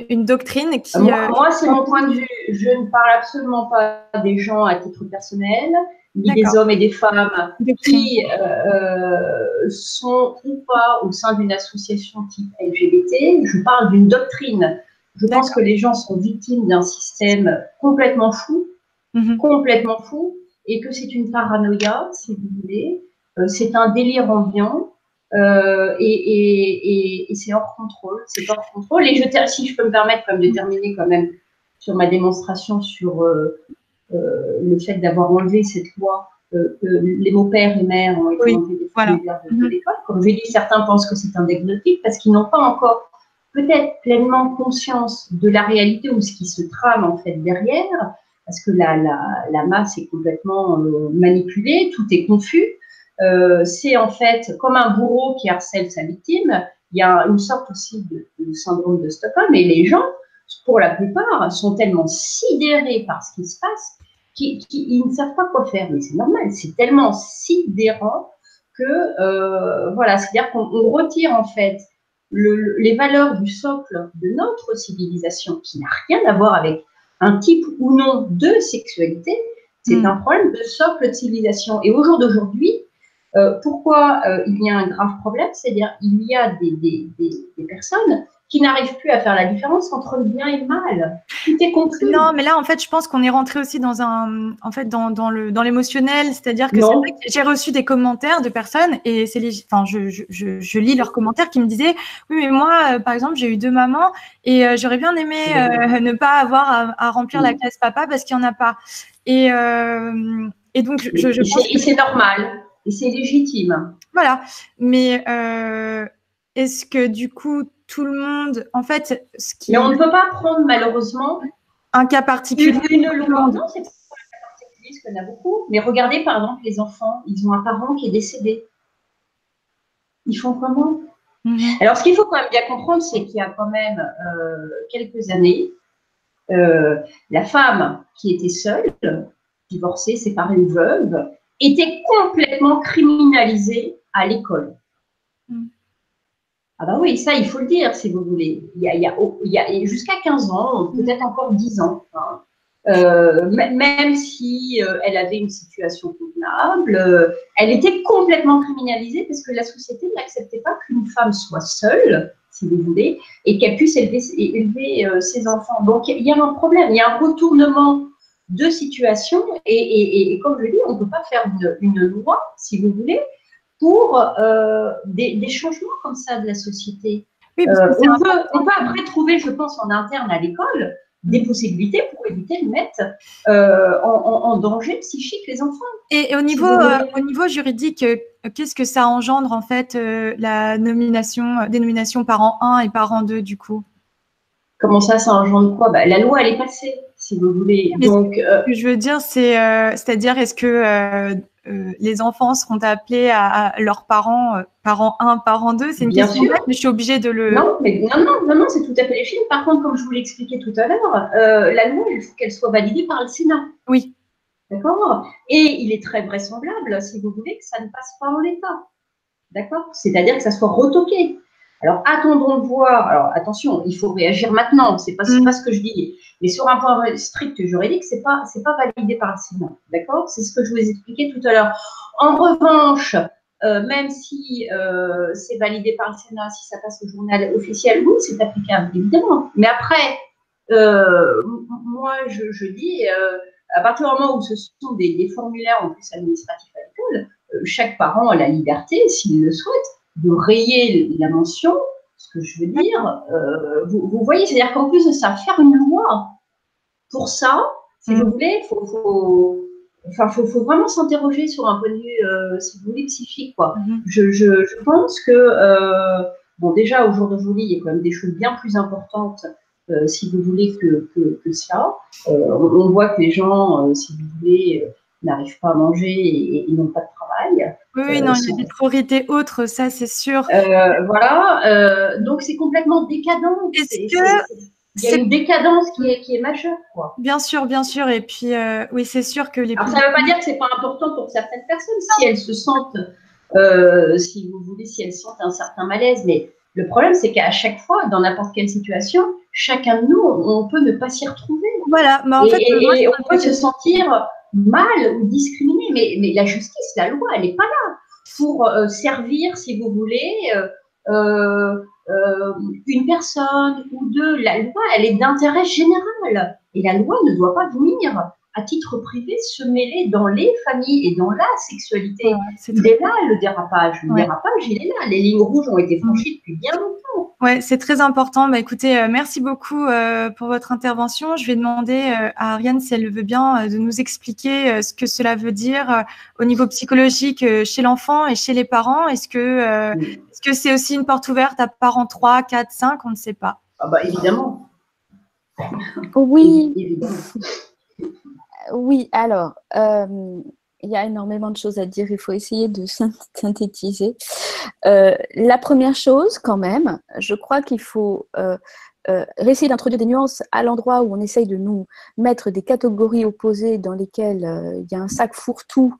Une doctrine qui… Moi, c'est mon point de vue. Je ne parle absolument pas des gens à titre personnel, ni des hommes et des femmes qui sont ou pas au sein d'une association type LGBT. Je parle d'une doctrine. Je pense que les gens sont victimes d'un système complètement fou, et que c'est une paranoïa, si vous voulez. C'est un délire ambiant. Et c'est hors contrôle. C'est hors contrôle. Et si je peux me permettre de terminer quand même sur ma démonstration sur le fait d'avoir enlevé cette loi, que les mots père et mère ont été enlevés des formulaires de l'école. Comme j'ai dit, certains pensent que c'est anecdotique parce qu'ils n'ont pas encore peut-être pleinement conscience de la réalité ou ce qui se trame en fait derrière, parce que la masse est complètement manipulée, tout est confus. C'est en fait comme un bourreau qui harcèle sa victime. Il y a une sorte aussi de syndrome de Stockholm, et les gens, pour la plupart, sont tellement sidérés par ce qui se passe qu'ils ne savent pas quoi faire. Mais c'est normal, c'est tellement sidérant que, voilà, c'est-à-dire qu'on retire en fait les valeurs du socle de notre civilisation, qui n'a rien à voir avec un type ou non de sexualité. C'est un problème de socle de civilisation. Et au jour d'aujourd'hui, pourquoi il y a un grave problème? C'est-à-dire il y a des personnes qui n'arrivent plus à faire la différence entre le bien et le mal. Tout est confus. Non, mais là, en fait, je pense qu'on est rentré aussi dans dans l'émotionnel. C'est-à-dire que c'est vrai que j'ai reçu des commentaires de personnes et je lis leurs commentaires qui me disaient « Oui, mais moi, par exemple, j'ai eu 2 mamans et j'aurais bien aimé ne pas avoir à remplir la case papa parce qu'il n'y en a pas. » Et donc, je pense que c'est normal. Et c'est légitime. Voilà. Mais est-ce que du coup, tout le monde, en fait, Mais on ne peut pas prendre malheureusement un cas particulier. Une loi. Non, c'est pas un cas particulier, parce qu'il y en a beaucoup. Mais regardez, par exemple, les enfants, ils ont un parent qui est décédé. Ils font comment? Alors, ce qu'il faut quand même bien comprendre, c'est qu'il y a quand même quelques années, la femme qui était seule, divorcée, séparée ou veuve, était complètement criminalisée à l'école. Ah ben oui, ça, il faut le dire, si vous voulez. Il y a jusqu'à 15 ans, peut-être encore 10 ans, hein, même si elle avait une situation convenable, elle était complètement criminalisée parce que la société n'acceptait pas qu'une femme soit seule, si vous voulez, et qu'elle puisse élever ses enfants. Donc, il y a un problème, il y a un retournement deux situations. Et comme je le dis, on ne peut pas faire une loi, si vous voulez, pour des changements comme ça de la société. Oui, On peut après trouver, je pense, en interne à l'école, des possibilités pour éviter de mettre en danger psychique les enfants. Et au niveau juridique, qu'est-ce que ça engendre en fait la dénomination parent 1 et parent 2 du coup? Comment ça engendre quoi? La loi, elle est passée, si vous voulez. Donc, ce que je veux dire, c'est-à-dire, est-ce que les enfants seront appelés à leurs parents, parent 1, parent 2? C'est une bien question sûr. mais je suis obligée de le… Non, c'est tout à fait légitime. Par contre, comme je vous l'expliquais tout à l'heure, la loi, il faut qu'elle soit validée par le Sénat. Oui. D'accord? Et il est très vraisemblable, si vous voulez, que ça ne passe pas en l'état. D'accord? C'est-à-dire que ça soit retoqué. Alors, attendons de voir. Alors, attention, il faut réagir maintenant. C'est pas ce que je dis. Mais sur un point strict juridique, c'est pas validé par le Sénat. D'accord? C'est ce que je vous ai expliqué tout à l'heure. En revanche, même si c'est validé par le Sénat, si ça passe au journal officiel, oui, c'est applicable, évidemment. Mais après, moi, je dis, à partir du moment où ce sont des formulaires en plus administratifs à l'école, chaque parent a la liberté, s'il le souhaite, de rayer la mention. Ce que je veux dire, vous voyez, c'est-à-dire qu'en plus de ça, faire une loi pour ça, si vous voulez, faut vraiment s'interroger sur un point de vue, si vous voulez, psychique, quoi. Je pense que, bon, déjà, au jour d'aujourd'hui, il y a quand même des choses bien plus importantes, si vous voulez, que ça. On voit que les gens, si vous voulez, n'arrivent pas à manger et n'ont pas de travail. Oui, non, il y a des priorités autres, ça, c'est sûr. Voilà. Donc, c'est complètement décadent. Il y a une décadence qui est majeure, quoi. Bien sûr. Et puis, oui, c'est sûr que les… Alors, ça ne veut pas dire que ce n'est pas important pour certaines personnes, si elles se sentent, si vous voulez, si elles sentent un certain malaise. Mais le problème, c'est qu'à chaque fois, dans n'importe quelle situation, chacun de nous, on peut ne pas s'y retrouver. Voilà. Mais en fait, et on peut se sentir mal ou discriminé. Mais la justice, la loi, elle n'est pas là pour servir, si vous voulez, une personne ou deux. La loi, elle est d'intérêt général. Et la loi ne doit pas venir, à titre privé, se mêler dans les familles et dans la sexualité. Il est là, le dérapage. Le dérapage, il est là. Les lignes rouges ont été franchies depuis bien longtemps. Oui, c'est très important. Écoutez, merci beaucoup pour votre intervention. Je vais demander à Ariane si elle veut bien de nous expliquer ce que cela veut dire au niveau psychologique chez l'enfant et chez les parents. Est-ce que c'est aussi une porte ouverte à parents 3, 4, 5? On ne sait pas. Ah bah évidemment. Oui. Évidemment. Oui, alors, il y a énormément de choses à dire, il faut essayer de synthétiser. La première chose, quand même, je crois qu'il faut essayer d'introduire des nuances à l'endroit où on essaye de nous mettre des catégories opposées dans lesquelles il y a un sac fourre-tout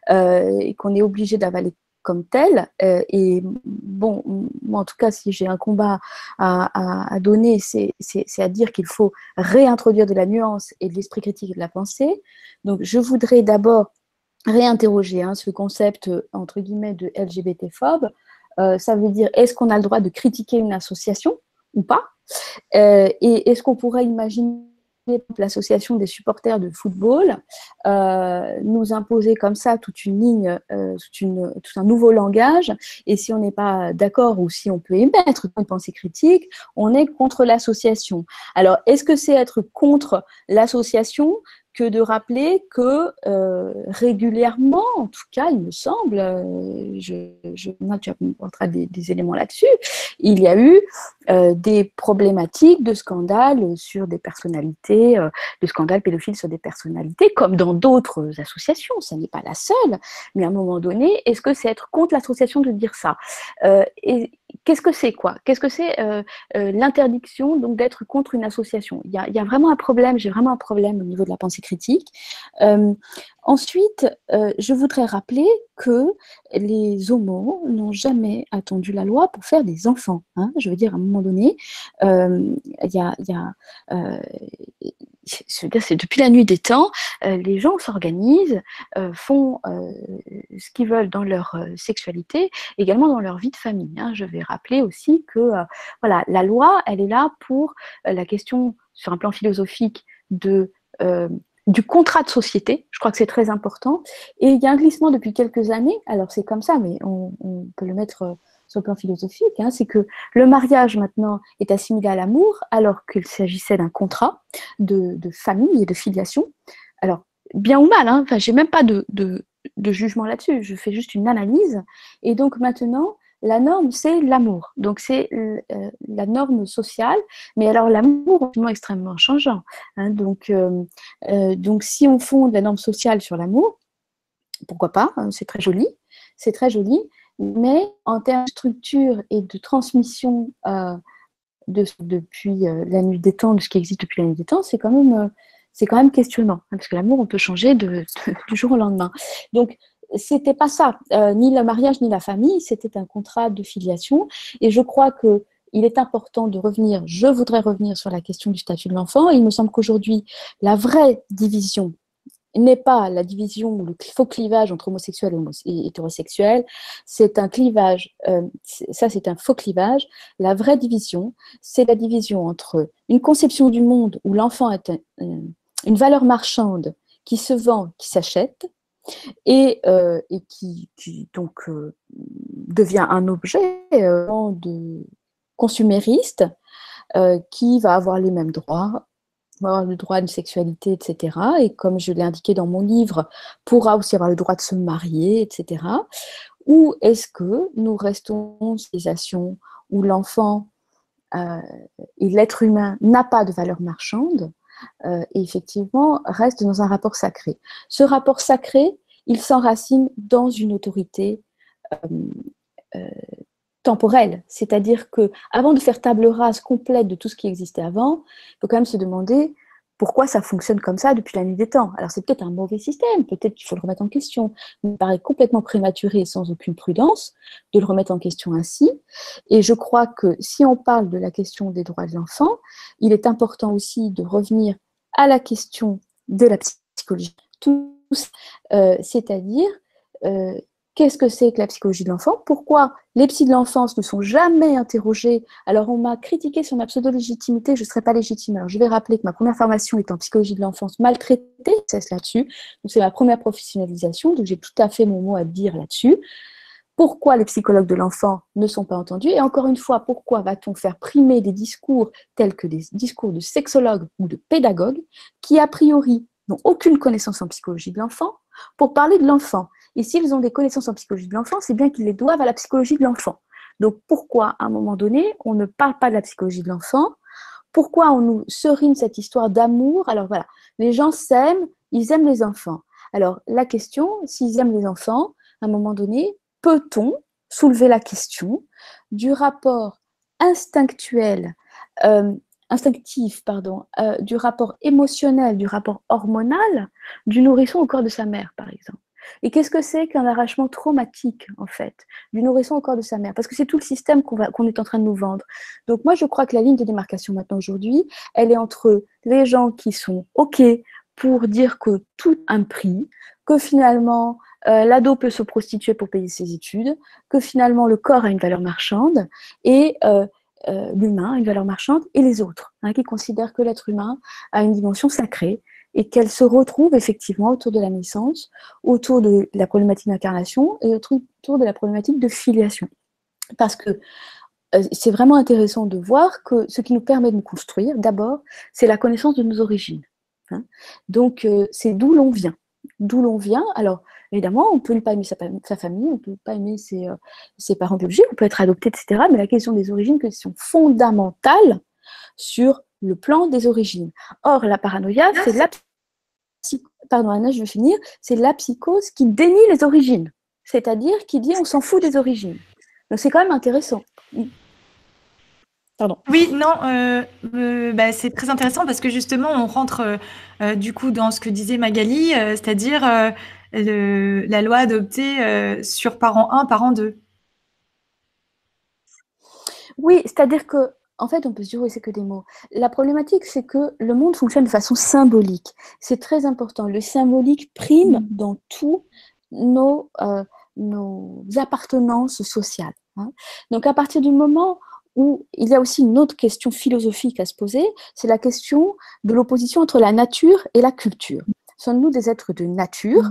et qu'on est obligé d'avaler comme tel. Et bon, moi en tout cas, si j'ai un combat à donner, c'est à dire qu'il faut réintroduire de la nuance et de l'esprit critique et de la pensée. Donc je voudrais d'abord réinterroger ce concept entre guillemets de LGBT-phobe. Ça veut dire, est-ce qu'on a le droit de critiquer une association ou pas? Et est-ce qu'on pourrait imaginer l'association des supporters de football nous imposer comme ça toute une ligne, tout un nouveau langage, et si on n'est pas d'accord ou si on peut émettre une pensée critique, on est contre l'association. Alors, est-ce que c'est être contre l'association que de rappeler que régulièrement, en tout cas, il me semble, tu apporteras des éléments là-dessus, il y a eu des problématiques de scandales sur des personnalités, de scandales pédophiles sur des personnalités, comme dans d'autres associations, ça n'est pas la seule, mais à un moment donné, est-ce que c'est être contre l'association de dire ça? Et qu'est-ce que c'est quoi? Qu'est-ce que c'est l'interdiction donc d'être contre une association? Il y a vraiment un problème, j'ai vraiment un problème au niveau de la pensée critique. Ensuite, je voudrais rappeler que les homos n'ont jamais attendu la loi pour faire des enfants. Je veux dire, à un moment donné, c'est depuis la nuit des temps, les gens s'organisent, font ce qu'ils veulent dans leur sexualité, également dans leur vie de famille. Je vais rappeler aussi que voilà, la loi, elle est là pour la question, sur un plan philosophique, de du contrat de société. Je crois que c'est très important. Et il y a un glissement depuis quelques années. Alors, c'est comme ça, mais on peut le mettre sur le plan philosophique. Hein, c'est que le mariage, maintenant, est assimilé à l'amour, alors qu'il s'agissait d'un contrat de famille et de filiation. Alors, bien ou mal, hein, enfin, j'ai même pas de jugement là-dessus. Je fais juste une analyse. Et donc, maintenant, la norme, c'est l'amour. Donc, c'est la norme sociale. Mais alors, l'amour est extrêmement changeant. Hein, donc, si on fonde la norme sociale sur l'amour, pourquoi pas, hein, c'est très joli. C'est très joli. Mais en termes de structure et de transmission depuis la nuit des temps, de ce qui existe depuis la nuit des temps, c'est quand même questionnant. Hein, parce que l'amour, on peut changer du jour au lendemain. Donc, c'était pas ça, ni le mariage ni la famille, c'était un contrat de filiation. Et je crois que il est important de revenir, je voudrais revenir sur la question du statut de l'enfant. Il me semble qu'aujourd'hui, la vraie division n'est pas la division ou le faux clivage entre homosexuels et hétérosexuels. C'est un clivage, ça c'est un faux clivage. La vraie division, c'est la division entre une conception du monde où l'enfant est une valeur marchande qui se vend, qui s'achète, et qui donc devient un objet de consumériste qui va avoir les mêmes droits, avoir le droit à une sexualité, etc. Et comme je l'ai indiqué dans mon livre, pourra aussi avoir le droit de se marier, etc. Ou est-ce que nous restons dans une civilisation où l'enfant et l'être humain n'a pas de valeur marchande et effectivement reste dans un rapport sacré. Ce rapport sacré, il s'enracine dans une autorité temporelle, c'est-à-dire que avant de faire table rase complète de tout ce qui existait avant, il faut quand même se demander pourquoi ça fonctionne comme ça depuis la nuit des temps. Alors c'est peut-être un mauvais système, peut-être qu'il faut le remettre en question. Il me paraît complètement prématuré et sans aucune prudence de le remettre en question ainsi. Et je crois que si on parle de la question des droits de l'enfant, il est important aussi de revenir à la question de la psychologie, c'est-à-dire qu'est-ce que c'est que la psychologie de l'enfant? Pourquoi les psys de l'enfance ne sont jamais interrogés? Alors, on m'a critiqué sur ma pseudo-légitimité, je ne serais pas légitime. Alors, je vais rappeler que ma première formation est en psychologie de l'enfance maltraitée, c'est là-dessus. Donc, c'est ma première professionnalisation, donc j'ai tout à fait mon mot à dire là-dessus. Pourquoi les psychologues de l'enfant ne sont pas entendus? Et encore une fois, pourquoi va-t-on faire primer des discours tels que des discours de sexologues ou de pédagogues qui, a priori, n'ont aucune connaissance en psychologie de l'enfant pour parler de l'enfant? Et s'ils ont des connaissances en psychologie de l'enfant, c'est bien qu'ils les doivent à la psychologie de l'enfant. Donc pourquoi, à un moment donné, on ne parle pas de la psychologie de l'enfant? Pourquoi on nous serine cette histoire d'amour? Alors voilà, les gens s'aiment, ils aiment les enfants. Alors la question, s'ils aiment les enfants, à un moment donné, peut-on soulever la question du rapport du rapport émotionnel, du rapport hormonal du nourrisson au corps de sa mère, par exemple? Et qu'est-ce que c'est qu'un arrachement traumatique, en fait, du nourrisson au corps de sa mère? Parce que c'est tout le système qu'on est en train de nous vendre. Donc moi, je crois que la ligne de démarcation maintenant, aujourd'hui, elle est entre les gens qui sont OK pour dire que tout a un prix, que finalement, l'ado peut se prostituer pour payer ses études, que finalement, le corps a une valeur marchande, et l'humain a une valeur marchande, et les autres, hein, qui considèrent que l'être humain a une dimension sacrée, et qu'elle se retrouve effectivement autour de la naissance, autour de la problématique d'incarnation et autour de la problématique de filiation. Parce que c'est vraiment intéressant de voir que ce qui nous permet de nous construire, d'abord, c'est la connaissance de nos origines. Hein. Donc, c'est d'où l'on vient. D'où l'on vient. Alors, évidemment, on peut ne pas aimer sa famille, on ne peut pas aimer ses parents biologiques, on peut être adopté, etc. Mais la question des origines, c'est une question fondamentale sur le plan des origines. Or, la paranoïa, c'est pardon Anna, je vais finir, c'est la psychose qui dénie les origines, c'est-à-dire qui dit on s'en fout des origines. Donc c'est quand même intéressant. Pardon. Oui, non, c'est très intéressant parce que justement, on rentre du coup dans ce que disait Magali, c'est-à-dire la loi adoptée sur parent 1, parent 2. Oui, c'est-à-dire que en fait, on peut se dire, oui, c'est que des mots. La problématique, c'est que le monde fonctionne de façon symbolique. C'est très important. Le symbolique prime dans tous nos appartenances sociales. Hein. Donc, à partir du moment où il y a aussi une autre question philosophique à se poser, c'est la question de l'opposition entre la nature et la culture. Sommes-nous des êtres de nature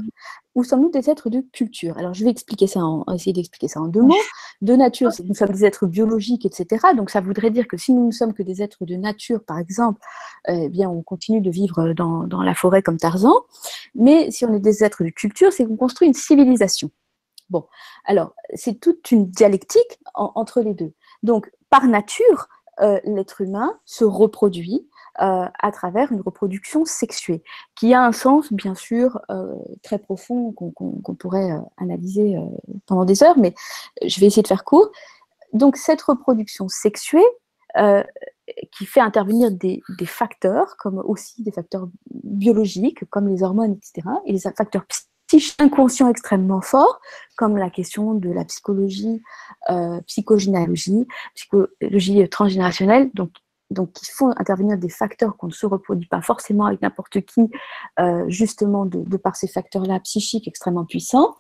ou sommes-nous des êtres de culture? Alors, je vais essayer d'expliquer ça en 2 mots. De nature, c'est que nous sommes des êtres biologiques, etc. Donc, ça voudrait dire que si nous ne sommes que des êtres de nature, par exemple, eh bien, on continue de vivre dans la forêt comme Tarzan. Mais si on est des êtres de culture, c'est qu'on construit une civilisation. Bon, alors, c'est toute une dialectique entre les deux. Donc, par nature, l'être humain se reproduit à travers une reproduction sexuée, qui a un sens, bien sûr, très profond, qu'on pourrait analyser pendant des heures, mais je vais essayer de faire court. Donc, cette reproduction sexuée, qui fait intervenir des facteurs, comme aussi des facteurs biologiques, comme les hormones, etc., et les facteurs psychiques inconscients extrêmement forts, comme la question de la psychologie, psychogénéalogie, psychologie transgénérationnelle, donc qui font intervenir des facteurs qu'on ne se reproduit pas forcément avec n'importe qui, justement de par ces facteurs-là psychiques extrêmement puissants.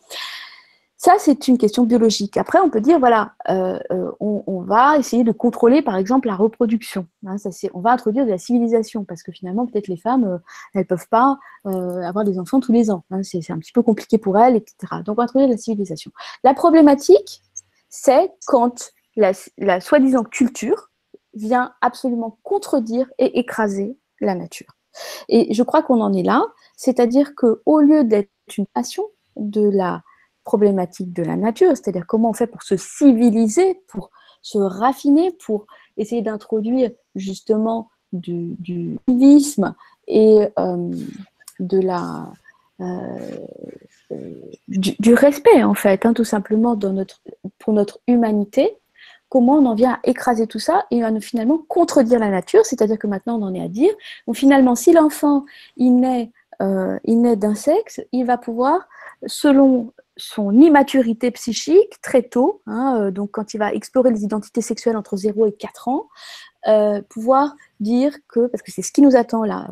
Ça, c'est une question biologique. Après, on peut dire, voilà, on va essayer de contrôler, par exemple, la reproduction. Hein, on va introduire de la civilisation, parce que finalement, peut-être les femmes, elles ne peuvent pas avoir des enfants tous les ans. Hein, c'est un petit peu compliqué pour elles, etc. Donc, on va introduire de la civilisation. La problématique, c'est quand la soi-disant culture vient absolument contredire et écraser la nature. Et je crois qu'on en est là, c'est-à-dire qu'au lieu d'être une passion de la problématique de la nature, c'est-à-dire comment on fait pour se civiliser, pour se raffiner, pour essayer d'introduire justement du civisme et du respect, en fait, hein, tout simplement pour notre humanité. Comment on en vient à écraser tout ça et à finalement contredire la nature, c'est-à-dire que maintenant on en est à dire, donc finalement si l'enfant il naît d'un sexe, il va pouvoir, selon son immaturité psychique, très tôt, hein, donc quand il va explorer les identités sexuelles entre 0 et 4 ans, pouvoir dire que, parce que c'est ce qui nous attend là,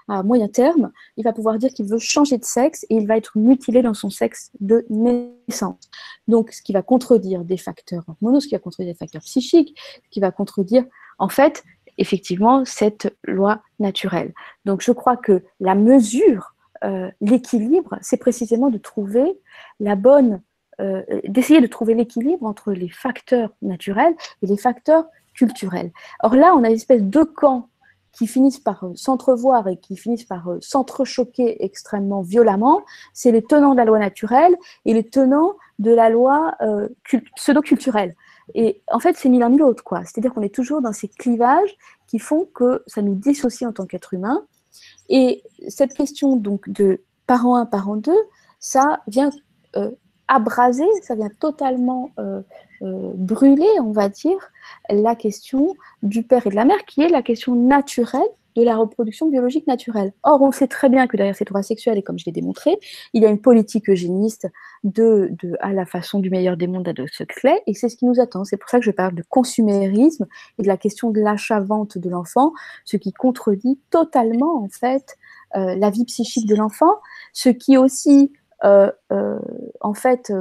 à moyen terme, il va pouvoir dire qu'il veut changer de sexe et il va être mutilé dans son sexe de naissance. Donc, ce qui va contredire des facteurs hormonaux, ce qui va contredire des facteurs psychiques, ce qui va contredire, en fait, effectivement, cette loi naturelle. Donc, je crois que la mesure, l'équilibre, c'est précisément de trouver d'essayer de trouver l'équilibre entre les facteurs naturels et les facteurs culturels. Or là, on a une espèce de camps qui finissent par s'entrevoir et qui finissent par s'entrechoquer extrêmement violemment. C'est les tenants de la loi naturelle et les tenants de la loi pseudo-culturelle. Et en fait, c'est ni l'un ni l'autre, quoi. C'est-à-dire qu'on est toujours dans ces clivages qui font que ça nous dissocie en tant qu'être humain. Et cette question donc de parent 1, parent 2, ça vient abraser, ça vient totalement brûler, on va dire, la question du père et de la mère, qui est la question naturelle de la reproduction biologique naturelle. Or, on sait très bien que derrière ces droits sexuels, et comme je l'ai démontré, il y a une politique eugéniste à la façon du meilleur des mondes d'Aldous Huxley, et c'est ce qui nous attend. C'est pour ça que je parle de consumérisme et de la question de l'achat-vente de l'enfant, ce qui contredit totalement, en fait, la vie psychique de l'enfant, ce qui aussi, en fait,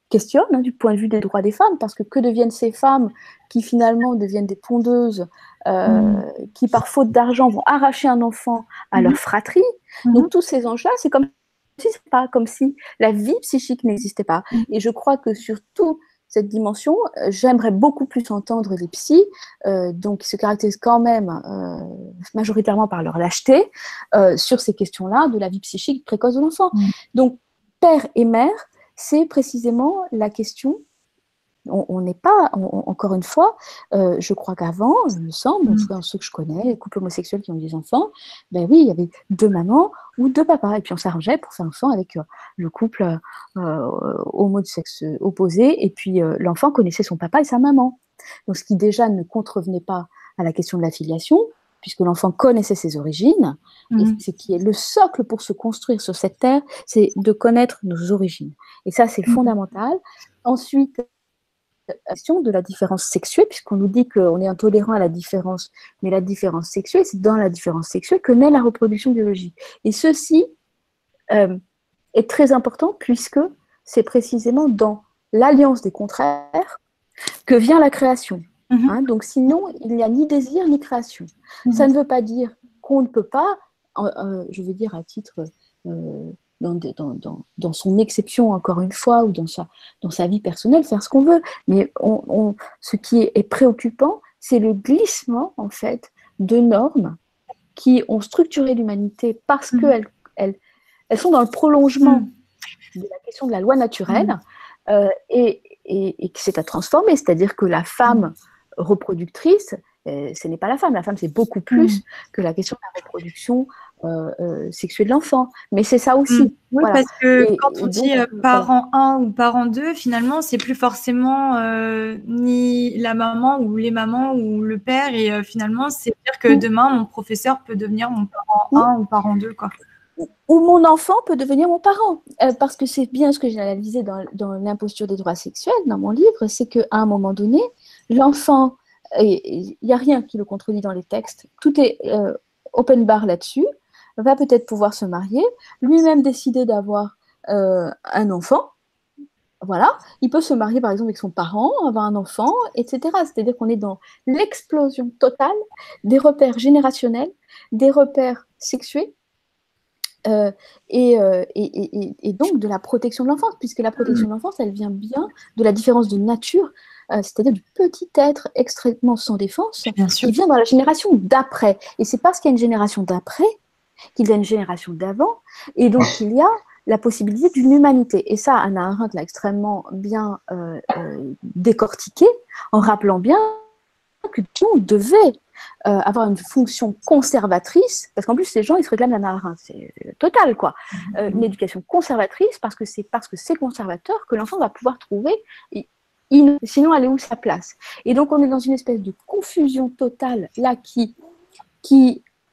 questionne, hein, du point de vue des droits des femmes, parce que deviennent ces femmes qui finalement deviennent des pondeuses, qui par faute d'argent vont arracher un enfant à leur fratrie. Donc tous ces enjeux-là, c'est comme si la vie psychique n'existait pas. Et je crois que surtout cette dimension, j'aimerais beaucoup plus entendre les psys, donc qui se caractérisent quand même majoritairement par leur lâcheté, sur ces questions-là de la vie psychique précoce de l'enfant. Donc père et mère, c'est précisément la question. On n'est pas, encore une fois, je crois qu'avant, il me semble, en tout cas ceux que je connais, les couples homosexuels qui ont des enfants, ben oui, il y avait 2 mamans ou 2 papas, et puis on s'arrangeait pour faire un enfant avec le couple homo de sexe opposé, et puis l'enfant connaissait son papa et sa maman. Donc ce qui déjà ne contrevenait pas à la question de la filiation, puisque l'enfant connaissait ses origines, et ce qui est le socle pour se construire sur cette terre, c'est de connaître nos origines. Et ça, c'est fondamental. Ensuite, la question de la différence sexuelle, puisqu'on nous dit qu'on est intolérant à la différence, mais la différence sexuelle, c'est dans la différence sexuelle que naît la reproduction biologique. Et ceci est très important, puisque c'est précisément dans l'alliance des contraires que vient la création. Hein, donc sinon, il n'y a ni désir ni création. Ça ne veut pas dire qu'on ne peut pas, je veux dire à titre, dans son exception, encore une fois, ou dans sa vie personnelle, faire ce qu'on veut. Mais ce qui est préoccupant, c'est le glissement, en fait, de normes qui ont structuré l'humanité parce qu'elles sont dans le prolongement de la question de la loi naturelle et que c'est à transformer. C'est-à-dire que la femme reproductrice, ce n'est pas la femme. La femme, c'est beaucoup plus que la question de la reproduction sexuée de l'enfant. Mais c'est ça aussi. Oui, voilà. parce que quand on dit parent 1 ou parent 2, finalement, c'est plus forcément ni la maman ou les mamans ou le père. Et finalement, c'est dire que demain, mon professeur peut devenir mon parent 1 ou parent 2, quoi. Ou mon enfant peut devenir mon parent. Parce que c'est bien ce que j'ai analysé dans l'imposture des droits sexuels, dans mon livre, c'est qu'à un moment donné, l'enfant, il n'y a rien qui le contredit dans les textes, tout est open bar là-dessus, va peut-être pouvoir se marier, lui-même décider d'avoir un enfant. Voilà, il peut se marier par exemple avec son parent, avoir un enfant, etc. C'est-à-dire qu'on est dans l'explosion totale des repères générationnels, des repères sexués, et donc de la protection de l'enfance, puisque la protection de l'enfance, elle vient bien de la différence de nature, c'est-à-dire du petit être extrêmement sans défense, qui vient dans la génération d'après. Et c'est parce qu'il y a une génération d'après qu'il y a une génération d'avant, et donc il y a la possibilité d'une humanité. Et ça, Hannah Arendt l'a extrêmement bien décortiqué, en rappelant bien que tout le monde devait avoir une fonction conservatrice, parce qu'en plus les gens ils se réclament d'Hannah Arendt, c'est total quoi. Une éducation conservatrice parce que c'est conservateur que l'enfant va pouvoir trouver, sinon elle est où sa place. Et donc on est dans une espèce de confusion totale là qui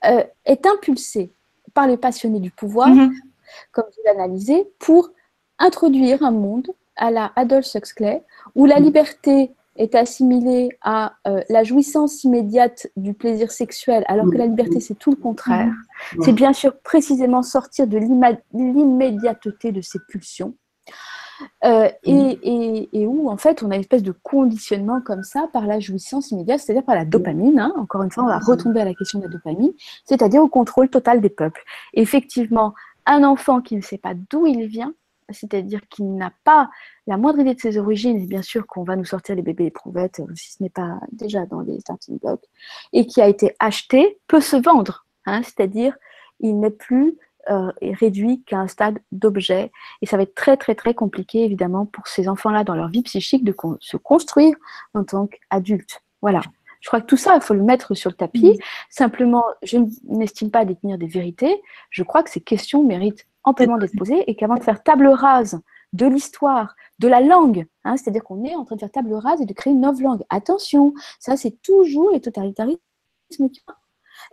est impulsée par les passionnés du pouvoir, comme je l'ai analysé, pour introduire un monde à la Aldous Huxley où la liberté est assimilée à la jouissance immédiate du plaisir sexuel, alors que la liberté, c'est tout le contraire. C'est bien sûr précisément sortir de l'immédiateté de ces pulsions, et où, en fait, on a une espèce de conditionnement comme ça par la jouissance immédiate, c'est-à-dire par la dopamine. Hein. Encore une fois, on va retomber à la question de la dopamine, c'est-à-dire au contrôle total des peuples. Et effectivement, un enfant qui ne sait pas d'où il vient, c'est-à-dire qu'il n'a pas la moindre idée de ses origines, et bien sûr qu'on va nous sortir les bébés éprouvettes, si ce n'est pas déjà dans les starting blocks, et qui a été acheté, peut se vendre. Hein, c'est-à-dire, il n'est plus réduit qu'à un stade d'objet. Et ça va être très, très, très compliqué, évidemment, pour ces enfants-là, dans leur vie psychique, de se construire en tant qu'adultes. Voilà. Je crois que tout ça, il faut le mettre sur le tapis. Simplement, je n'estime pas détenir des vérités. Je crois que ces questions méritent amplement d'être posées et qu'avant de faire table rase de l'histoire, de la langue, hein, c'est-à-dire qu'on est en train de faire table rase et de créer une nouvelle langue. Attention, ça c'est toujours les totalitarismes qui...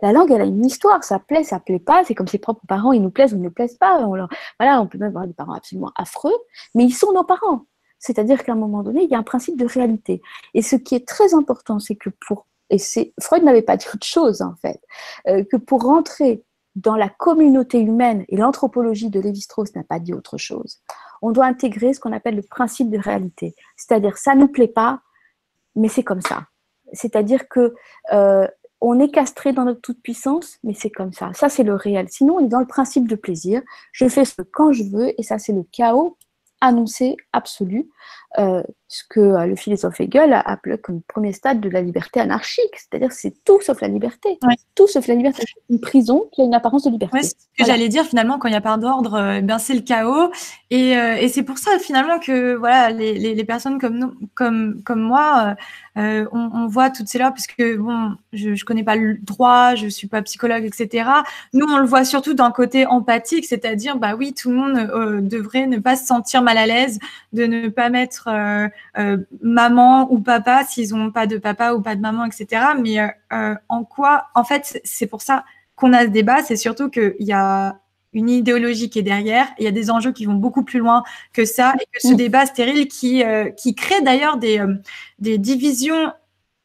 La langue, elle a une histoire, ça plaît pas, c'est comme ses propres parents, ils nous plaisent ou ils ne nous plaisent pas. Voilà, on peut même avoir des parents absolument affreux, mais ils sont nos parents. C'est-à-dire qu'à un moment donné, il y a un principe de réalité. Et ce qui est très important, c'est que Freud n'avait pas dit autre chose, en fait, que pour rentrer dans la communauté humaine, et l'anthropologie de Lévi-Strauss n'a pas dit autre chose, on doit intégrer ce qu'on appelle le principe de réalité. C'est-à-dire, ça ne nous plaît pas, mais c'est comme ça. C'est-à-dire que on est castré dans notre toute-puissance, mais c'est comme ça. Ça, c'est le réel. Sinon, on est dans le principe de plaisir. Je fais ce quand je veux, et ça, c'est le chaos annoncé absolu, ce que le philosophe Hegel a appelé comme premier stade de la liberté anarchique, c'est-à-dire c'est tout sauf la liberté, tout sauf la liberté, c'est une prison qui a une apparence de liberté. Ouais, c'est ce que j'allais dire finalement, quand il n'y a pas d'ordre, ben c'est le chaos, et c'est pour ça finalement que voilà les personnes comme nous, comme moi, on voit toutes ces lois, parce que bon, je connais pas le droit, je suis pas psychologue, etc. Nous on le voit surtout d'un côté empathique, c'est-à-dire bah oui, tout le monde devrait ne pas se sentir mal à l'aise de ne pas mettre maman ou papa s'ils n'ont pas de papa ou pas de maman, etc. Mais en quoi, en fait, c'est pour ça qu'on a ce débat, c'est surtout qu'il y a une idéologie qui est derrière, il y a des enjeux qui vont beaucoup plus loin que ça, et que ce débat stérile qui crée d'ailleurs des divisions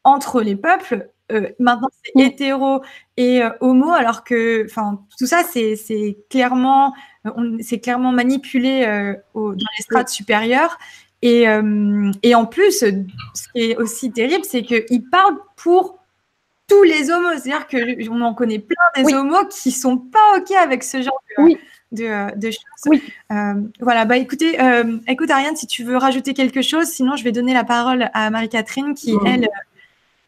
entre les peuples. Maintenant, c'est hétéro et homo, alors que, enfin, tout ça, c'est clairement manipulé dans les strates supérieures. Et en plus, ce qui est aussi terrible, c'est qu'il parle pour tous les homos. C'est-à-dire qu'on en connaît plein des homos qui sont pas OK avec ce genre de choses. Oui. Voilà, bah écoutez, écoute Ariane, si tu veux rajouter quelque chose, sinon je vais donner la parole à Marie-Catherine qui, elle,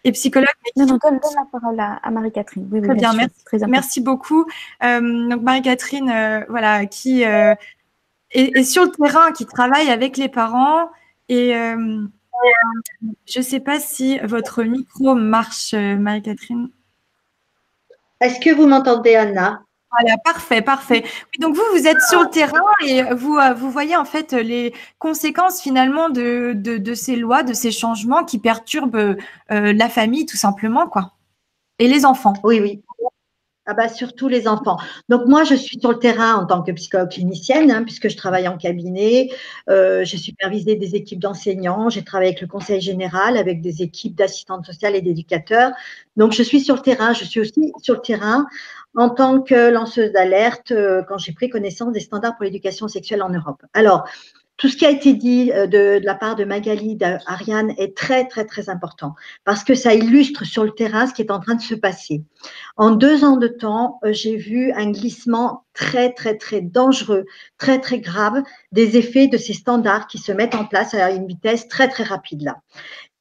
est psychologue. Non, donne la parole à Marie-Catherine. Oui, très bien, sûr, merci. Très important. Merci beaucoup. Donc Marie-Catherine, voilà, qui est sur le terrain, qui travaille avec les parents. Et je ne sais pas si votre micro marche, Marie-Catherine. Est-ce que vous m'entendez, Anna? Voilà, parfait, parfait. Oui, donc vous êtes sur le terrain et vous voyez en fait les conséquences finalement de ces lois, de ces changements qui perturbent la famille tout simplement, quoi. Et les enfants. Oui, oui. Ah bah, surtout les enfants. Donc moi, je suis sur le terrain en tant que psychologue clinicienne, puisque je travaille en cabinet. J'ai supervisé des équipes d'enseignants. J'ai travaillé avec le conseil général, avec des équipes d'assistantes sociales et d'éducateurs. Donc je suis sur le terrain. Je suis aussi sur le terrain en tant que lanceuse d'alerte quand j'ai pris connaissance des standards pour l'éducation sexuelle en Europe. Alors, tout ce qui a été dit de la part de Magali, d'Ariane est très, très, très important parce que ça illustre sur le terrain ce qui est en train de se passer. En 2 ans de temps, j'ai vu un glissement très, très, très dangereux, très, très grave des effets de ces standards qui se mettent en place à une vitesse très, très rapide là.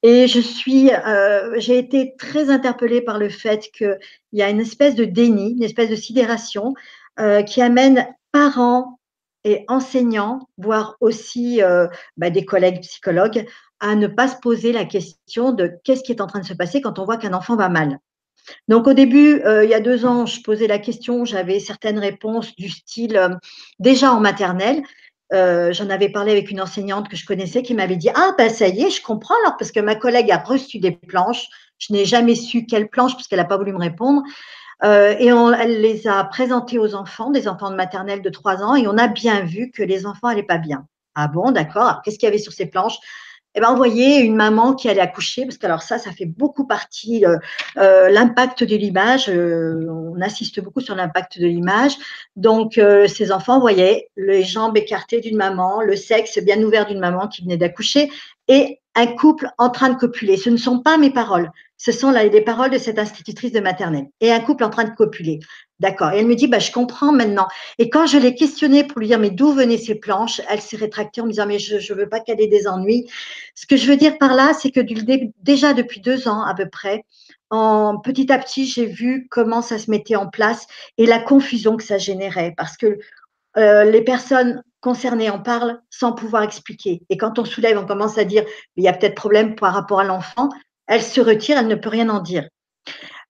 Et j'ai été très interpellée par le fait qu'il y a une espèce de déni, une espèce de sidération qui amène parents et enseignants, voire aussi des collègues psychologues, à ne pas se poser la question de qu'est-ce qui est en train de se passer quand on voit qu'un enfant va mal. Donc au début, il y a 2 ans, je posais la question, j'avais certaines réponses du style déjà en maternelle. J'en avais parlé avec une enseignante que je connaissais qui m'avait dit « Ah ben ça y est, je comprends alors parce que ma collègue a reçu des planches. Je n'ai jamais su quelles planches parce qu'elle n'a pas voulu me répondre. Elle les a présentées aux enfants, des enfants de maternelle de 3 ans et on a bien vu que les enfants n'allaient pas bien. Ah bon, d'accord. Alors qu'est-ce qu'il y avait sur ces planches ? Eh ben, on voyait une maman qui allait accoucher, parce que alors ça fait beaucoup partie, l'impact de l'image, on assiste beaucoup sur l'impact de l'image. Donc, ces enfants voyaient les jambes écartées d'une maman, le sexe bien ouvert d'une maman qui venait d'accoucher et un couple en train de copuler. Ce ne sont pas mes paroles, ce sont les paroles de cette institutrice de maternelle. Et un couple en train de copuler. D'accord. Et elle me dit, je comprends maintenant. Et quand je l'ai questionnée pour lui dire, mais d'où venaient ces planches, elle s'est rétractée en me disant, mais je ne veux pas qu'elle ait des ennuis. Ce que je veux dire par là, c'est que déjà depuis 2 ans à peu près, petit à petit, j'ai vu comment ça se mettait en place et la confusion que ça générait parce que les personnes concernées en parlent sans pouvoir expliquer. Et quand on soulève, on commence à dire, il y a peut-être problème par rapport à l'enfant, elle se retire, elle ne peut rien en dire.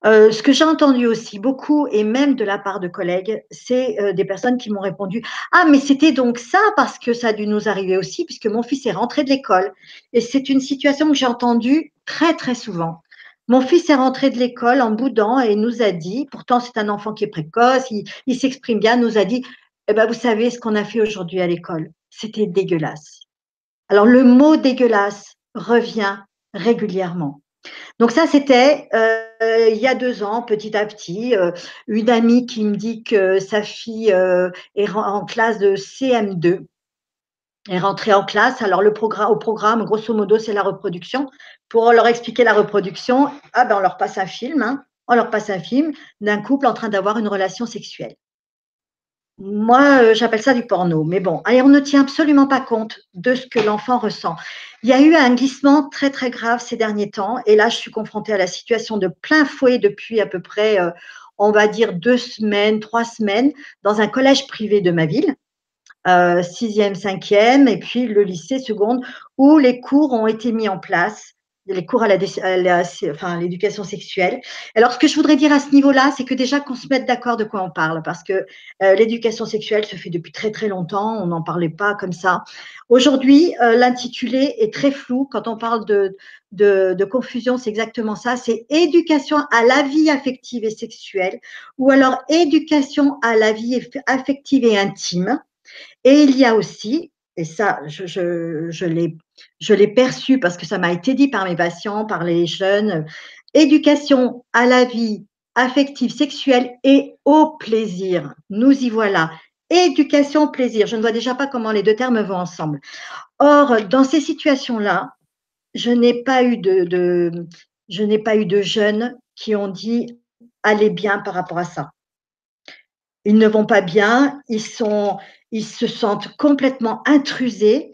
Ce que j'ai entendu aussi beaucoup, et même de la part de collègues, c'est des personnes qui m'ont répondu « Ah, mais c'était donc ça parce que ça a dû nous arriver aussi, puisque mon fils est rentré de l'école. » Et c'est une situation que j'ai entendue très, très souvent. Mon fils est rentré de l'école en boudant et nous a dit, pourtant c'est un enfant qui est précoce, il s'exprime bien, nous a dit « Eh ben, vous savez ce qu'on a fait aujourd'hui à l'école, c'était dégueulasse. » Alors le mot dégueulasse revient régulièrement. Donc ça, c'était il y a 2 ans, petit à petit, une amie qui me dit que sa fille est en classe de CM2, est rentrée en classe. Alors au programme, grosso modo, c'est la reproduction. Pour leur expliquer la reproduction, on leur passe un film, on leur passe un film d'un couple en train d'avoir une relation sexuelle. Moi, j'appelle ça du porno, mais bon, allez, on ne tient absolument pas compte de ce que l'enfant ressent. Il y a eu un glissement très, très grave ces derniers temps et là, je suis confrontée à la situation de plein fouet depuis à peu près, on va dire 2 semaines, 3 semaines, dans un collège privé de ma ville, 6e, 5e et puis le lycée seconde où les cours ont été mis en place, les cours à l'éducation sexuelle. Alors, ce que je voudrais dire à ce niveau-là, c'est que déjà qu'on se mette d'accord de quoi on parle, parce que l'éducation sexuelle se fait depuis très, très longtemps, on n'en parlait pas comme ça. Aujourd'hui, l'intitulé est très flou. Quand on parle de confusion, c'est exactement ça, c'est éducation à la vie affective et sexuelle, ou alors éducation à la vie affective et intime. Et il y a aussi, et ça, je l'ai perçu parce que ça m'a été dit par mes patients, par les jeunes, éducation à la vie affective, sexuelle et au plaisir. Nous y voilà. éducation, plaisir. Je ne vois déjà pas comment les deux termes vont ensemble. Or, dans ces situations-là, je n'ai pas eu de jeunes qui ont dit « allez bien » par rapport à ça. Ils ne vont pas bien, ils se sentent complètement intrusés.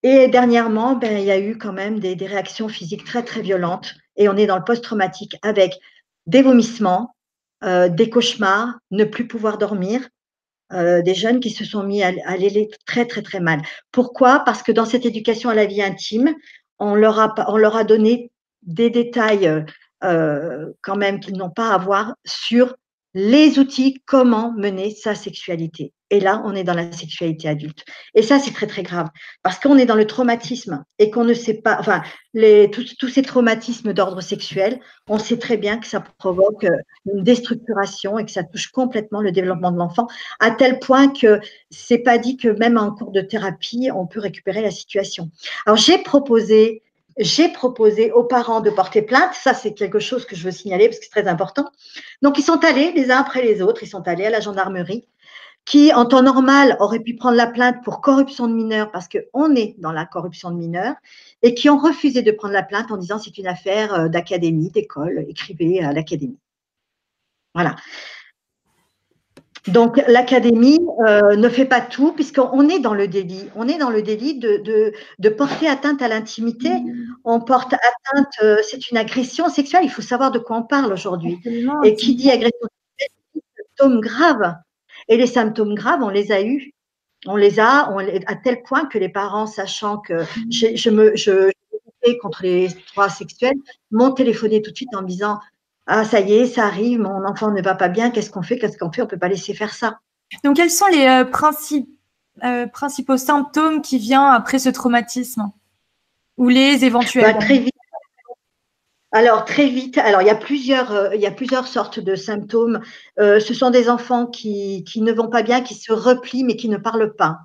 Et dernièrement, il y a eu quand même des réactions physiques très, très violentes. Et on est dans le post-traumatique avec des vomissements, des cauchemars, ne plus pouvoir dormir, des jeunes qui se sont mis à aller très, très, très mal. Pourquoi? Parce que dans cette éducation à la vie intime, on leur a donné des détails quand même qu'ils n'ont pas à avoir sur les outils, comment mener sa sexualité. Et là, on est dans la sexualité adulte. Et ça, c'est très, très grave. Parce qu'on est dans le traumatisme et qu'on ne sait pas, enfin, tous ces traumatismes d'ordre sexuel, on sait très bien que ça provoque une déstructuration et que ça touche complètement le développement de l'enfant, à tel point que c'est pas dit que même en cours de thérapie, on peut récupérer la situation. Alors, j'ai proposé aux parents de porter plainte. Ça, c'est quelque chose que je veux signaler parce que c'est très important. Donc, ils sont allés les uns après les autres, ils sont allés à la gendarmerie, qui, en temps normal, auraient pu prendre la plainte pour corruption de mineurs parce qu'on est dans la corruption de mineurs, et qui ont refusé de prendre la plainte en disant c'est une affaire d'académie, d'école, écrivez à l'académie. Voilà. Donc, l'académie ne fait pas tout puisqu'on est dans le délit. On est dans le délit de porter atteinte à l'intimité. On porte atteinte, c'est une agression sexuelle. Il faut savoir de quoi on parle aujourd'hui. Et qui dit agression sexuelle, dit symptômes graves. Et les symptômes graves, on les a eus. On les a à tel point que les parents, sachant que je luttais contre les droits sexuels, m'ont téléphoné tout de suite en me disant « Ah, ça y est, ça arrive, mon enfant ne va pas bien, qu'est-ce qu'on fait? On ne peut pas laisser faire ça. » Donc, quels sont les principaux symptômes qui viennent après ce traumatisme ou les éventuels? Très vite. Alors, très vite. Alors, il y a plusieurs sortes de symptômes. Ce sont des enfants qui ne vont pas bien, qui se replient, mais qui ne parlent pas.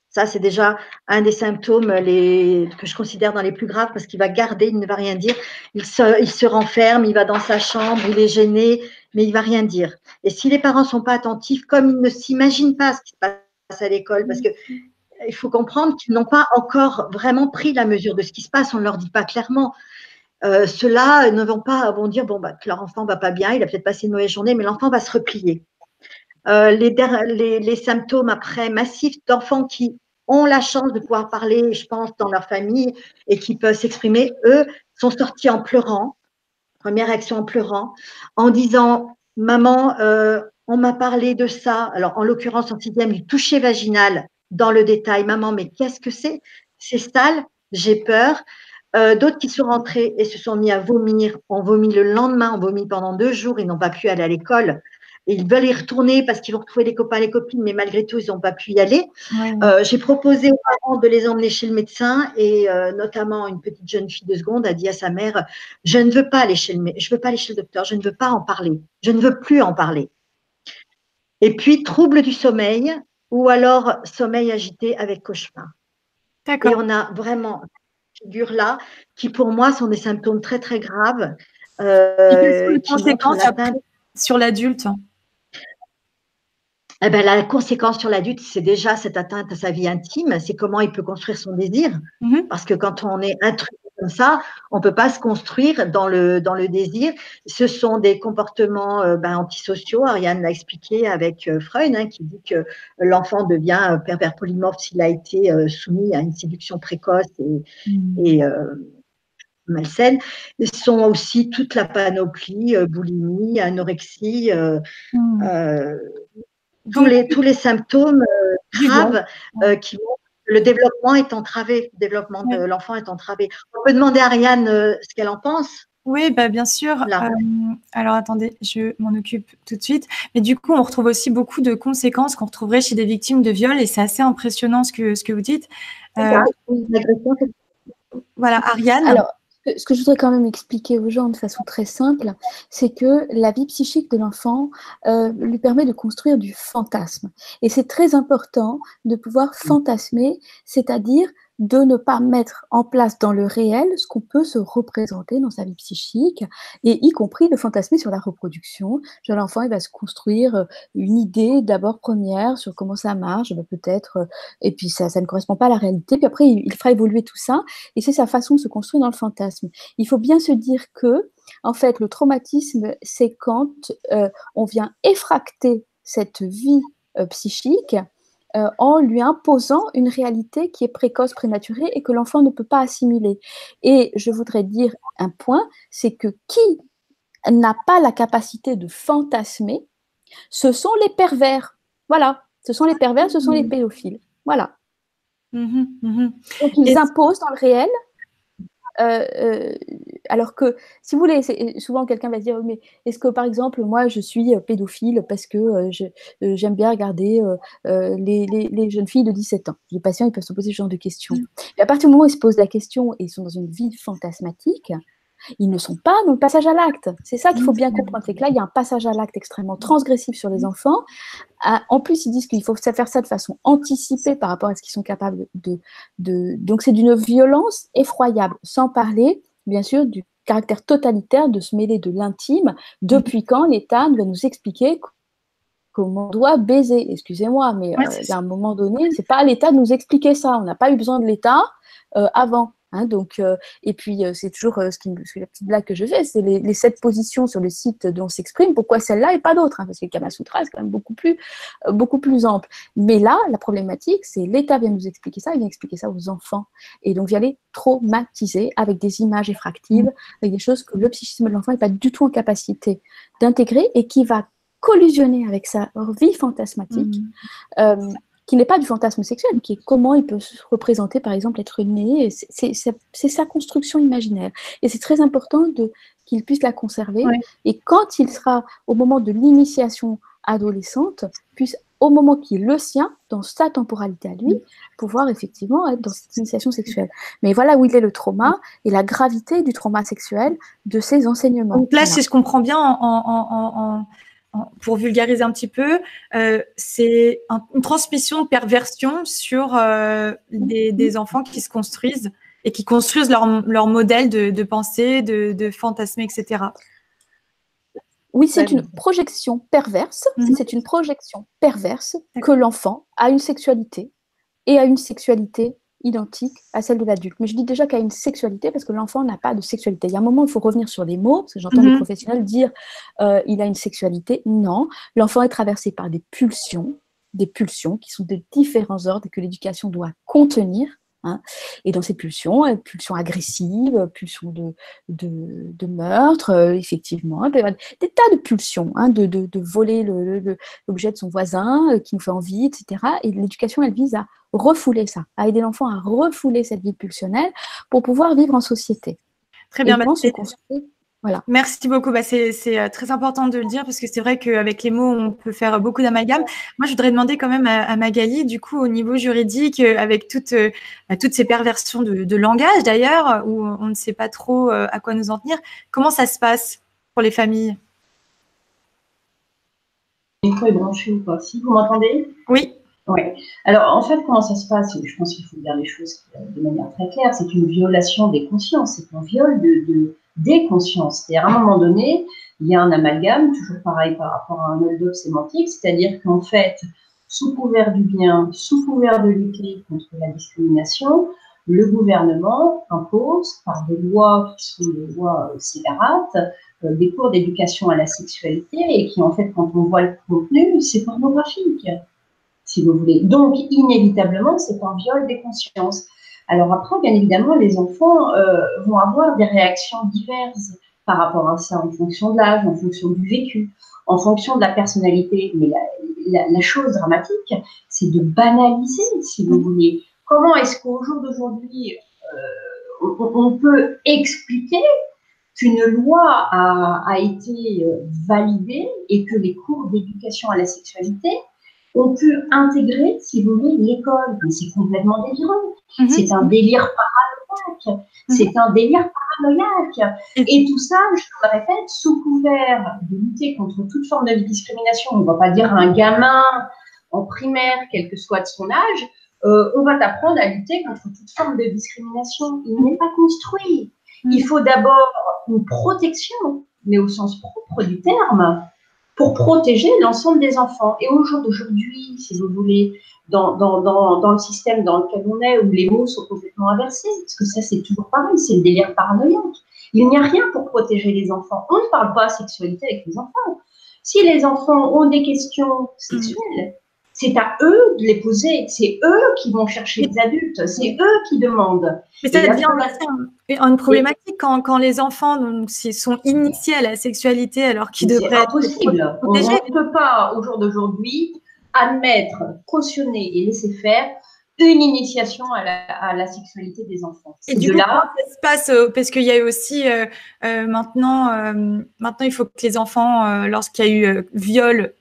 Ça, c'est déjà un des symptômes que je considère dans les plus graves parce qu'il va garder, il ne va rien dire. Il se renferme, il va dans sa chambre, il est gêné, mais il ne va rien dire. Et si les parents ne sont pas attentifs, comme ils ne s'imaginent pas ce qui se passe à l'école, parce qu'il faut comprendre qu'ils n'ont pas encore vraiment pris la mesure de ce qui se passe, on ne leur dit pas clairement. Ceux-là vont dire que leur enfant ne va pas bien, il a peut-être passé une mauvaise journée, mais l'enfant va se replier. Les symptômes après massifs d'enfants qui ont la chance de pouvoir parler, je pense, dans leur famille et qui peuvent s'exprimer, eux, sont sortis en pleurant, première réaction en pleurant, en disant « Maman, on m'a parlé de ça », alors en l'occurrence en 6e, du toucher vaginal dans le détail. « Maman, mais qu'est-ce que c'est? C'est sale, j'ai peur ». D'autres qui sont rentrés et se sont mis à vomir, ont vomi le lendemain, ont vomi pendant 2 jours, ils n'ont pas pu aller à l'école. Et ils veulent y retourner parce qu'ils vont retrouver les copains et les copines, mais malgré tout, ils n'ont pas pu y aller. Oui. J'ai proposé aux parents de les emmener chez le médecin et notamment une petite jeune fille de seconde a dit à sa mère « Je ne veux pas aller chez le docteur, je ne veux pas en parler, je ne veux plus en parler ». Et puis, trouble du sommeil ou alors sommeil agité avec cauchemar. Et on a vraiment ces figures-là qui, pour moi, sont des symptômes très, très graves. Et quelles sont les conséquences sur l'adulte? La conséquence sur l'adulte, c'est déjà cette atteinte à sa vie intime, c'est comment il peut construire son désir. Parce que quand on est intrusé comme ça, on ne peut pas se construire dans le désir. Ce sont des comportements antisociaux. Ariane l'a expliqué avec Freud, qui dit que l'enfant devient pervers polymorphe s'il a été soumis à une séduction précoce et malsaine. Ce sont aussi toute la panoplie, boulimie, anorexie, tous les symptômes graves qui montrent que le développement est entravé, le développement de l'enfant est entravé. On peut demander à Ariane ce qu'elle en pense. Oui, bien sûr. Alors, attendez, je m'en occupe tout de suite. Mais du coup, on retrouve aussi beaucoup de conséquences qu'on retrouverait chez des victimes de viol et c'est assez impressionnant ce que vous dites. Voilà, Ariane. Alors, ce que je voudrais quand même expliquer aux gens de façon très simple, c'est que la vie psychique de l'enfant lui permet de construire du fantasme. Et c'est très important de pouvoir fantasmer, c'est-à-dire de ne pas mettre en place dans le réel ce qu'on peut se représenter dans sa vie psychique, et y compris de fantasmer sur la reproduction. Genre, l'enfant, il va se construire une idée d'abord première sur comment ça marche, peut-être, et puis ça ne correspond pas à la réalité, puis après, il fera évoluer tout ça, et c'est sa façon de se construire dans le fantasme. Il faut bien se dire que, en fait, le traumatisme, c'est quand on vient effracter cette vie psychique en lui imposant une réalité qui est précoce, prématurée et que l'enfant ne peut pas assimiler. Et je voudrais dire un point, c'est que qui n'a pas la capacité de fantasmer, ce sont les pervers. Voilà, ce sont les pervers, ce sont les pédophiles. Voilà. Donc ils imposent dans le réel. Alors que, si vous voulez, souvent quelqu'un va se dire, mais est-ce que par exemple, moi je suis pédophile parce que j'aime bien regarder les jeunes filles de 17 ans. Les patients, ils peuvent se poser ce genre de questions. Et à partir du moment où ils se posent la question et ils sont dans une vie fantasmatique, ils ne sont pas dans le passage à l'acte. C'est ça qu'il faut bien comprendre. C'est que là, il y a un passage à l'acte extrêmement transgressif sur les enfants. En plus, ils disent qu'il faut faire ça de façon anticipée par rapport à ce qu'ils sont capables de. Donc, c'est d'une violence effroyable, sans parler, bien sûr, du caractère totalitaire de se mêler de l'intime. Depuis quand l'État va nous expliquer comment on doit baiser? Excusez-moi, mais il y a un moment donné, c'est pas à l'État de nous expliquer ça. On n'a pas eu besoin de l'État avant. Donc, et puis, c'est toujours la petite blague que je fais, c'est les 7 positions sur le site dont on s'exprime, pourquoi celle-là et pas d'autres, parce que le Kama Sutra, c'est quand même beaucoup plus ample. Mais là, la problématique, c'est l'État vient nous expliquer ça, il vient expliquer ça aux enfants. Et donc, vient les traumatiser avec des images effractives, avec des choses que le psychisme de l'enfant n'est pas du tout en capacité d'intégrer et qui va collusionner avec sa vie fantasmatique. Qui n'est pas du fantasme sexuel, qui est comment il peut se représenter, par exemple, être né. C'est sa construction imaginaire. Et c'est très important qu'il puisse la conserver. Et quand il sera au moment de l'initiation adolescente, puisse, au moment qui est le sien, dans sa temporalité à lui, pouvoir effectivement être dans cette initiation sexuelle. Mais voilà où il est le trauma et la gravité du trauma sexuel de ces enseignements. Donc là, si je comprends bien, pour vulgariser un petit peu, c'est une transmission de perversion sur des enfants qui se construisent et qui construisent leur modèle de pensée, de fantasmer, etc. Oui, c'est une projection perverse. C'est une projection perverse que l'enfant a une sexualité et a une sexualité identique à celle de l'adulte. Mais je dis déjà qu'il y a une sexualité parce que l'enfant n'a pas de sexualité. Il y a un moment où il faut revenir sur les mots, parce que j'entends les professionnels dire il a une sexualité. Non, l'enfant est traversé par des pulsions qui sont de différents ordres et que l'éducation doit contenir. Et dans ces pulsions agressives, pulsions de meurtre, effectivement, des tas de pulsions, de voler l'objet de son voisin qui nous fait envie, etc. Et l'éducation, elle vise à refouler ça, à aider l'enfant à refouler cette vie pulsionnelle pour pouvoir vivre en société. Très bien. Se construire. Voilà. Merci beaucoup. C'est très important de le dire parce que c'est vrai qu'avec les mots, on peut faire beaucoup d'amalgames. Moi, je voudrais demander quand même à Magali, du coup, au niveau juridique, avec toutes ces perversions de langage d'ailleurs, où on ne sait pas trop à quoi nous en tenir, comment ça se passe pour les familles? Le micro est branché ou pas? Si, vous m'entendez? Oui. Oui. Alors, en fait, comment ça se passe? Je pense qu'il faut dire les choses de manière très claire. C'est une violation des consciences. C'est un viol des consciences. C'est-à-dire, à un moment donné, il y a un amalgame, toujours pareil par rapport à un hold-up sémantique, c'est-à-dire qu'en fait, sous couvert du bien, sous couvert de lutter contre la discrimination, le gouvernement impose, par des lois qui sont des lois scélérates, des cours d'éducation à la sexualité et qui, en fait, quand on voit le contenu, c'est pornographique, si vous voulez. Donc, inévitablement, c'est un viol des consciences. Alors après, bien évidemment, les enfants vont avoir des réactions diverses par rapport à ça, en fonction de l'âge, en fonction du vécu, en fonction de la personnalité. Mais la chose dramatique, c'est de banaliser, si vous voulez. Comment est-ce qu'au jour d'aujourd'hui, on peut expliquer qu'une loi a été validée et que les cours d'éducation à la sexualité ont pu intégrer, si vous voulez, l'école? Mais c'est complètement délirant. C'est un délire paranoïaque. C'est un délire paranoïaque. Et tout ça, je le répète, sous couvert de lutter contre toute forme de discrimination. On ne va pas dire à un gamin en primaire, quel que soit de son âge, on va t'apprendre à lutter contre toute forme de discrimination. Il n'est pas construit. Il faut d'abord une protection, mais au sens propre du terme, pour protéger l'ensemble des enfants. Et au jour d'aujourd'hui, si vous voulez, dans le système dans lequel on est, où les mots sont complètement inversés, parce que ça, c'est toujours pareil, c'est le délire paranoïaque. Il n'y a rien pour protéger les enfants. On ne parle pas sexualité avec les enfants. Si les enfants ont des questions sexuelles, c'est à eux de les poser. C'est eux qui vont chercher les adultes. C'est eux qui demandent. Mais ça devient une problématique quand les enfants sont initiés à la sexualité alors qu'ils devraient être impossible. On ne peut pas, au jour d'aujourd'hui, admettre, cautionner et laisser faire une initiation à la sexualité des enfants. Et du coup, comment ça se passe parce qu'il y a aussi maintenant, il faut que les enfants, lorsqu'il y a eu viol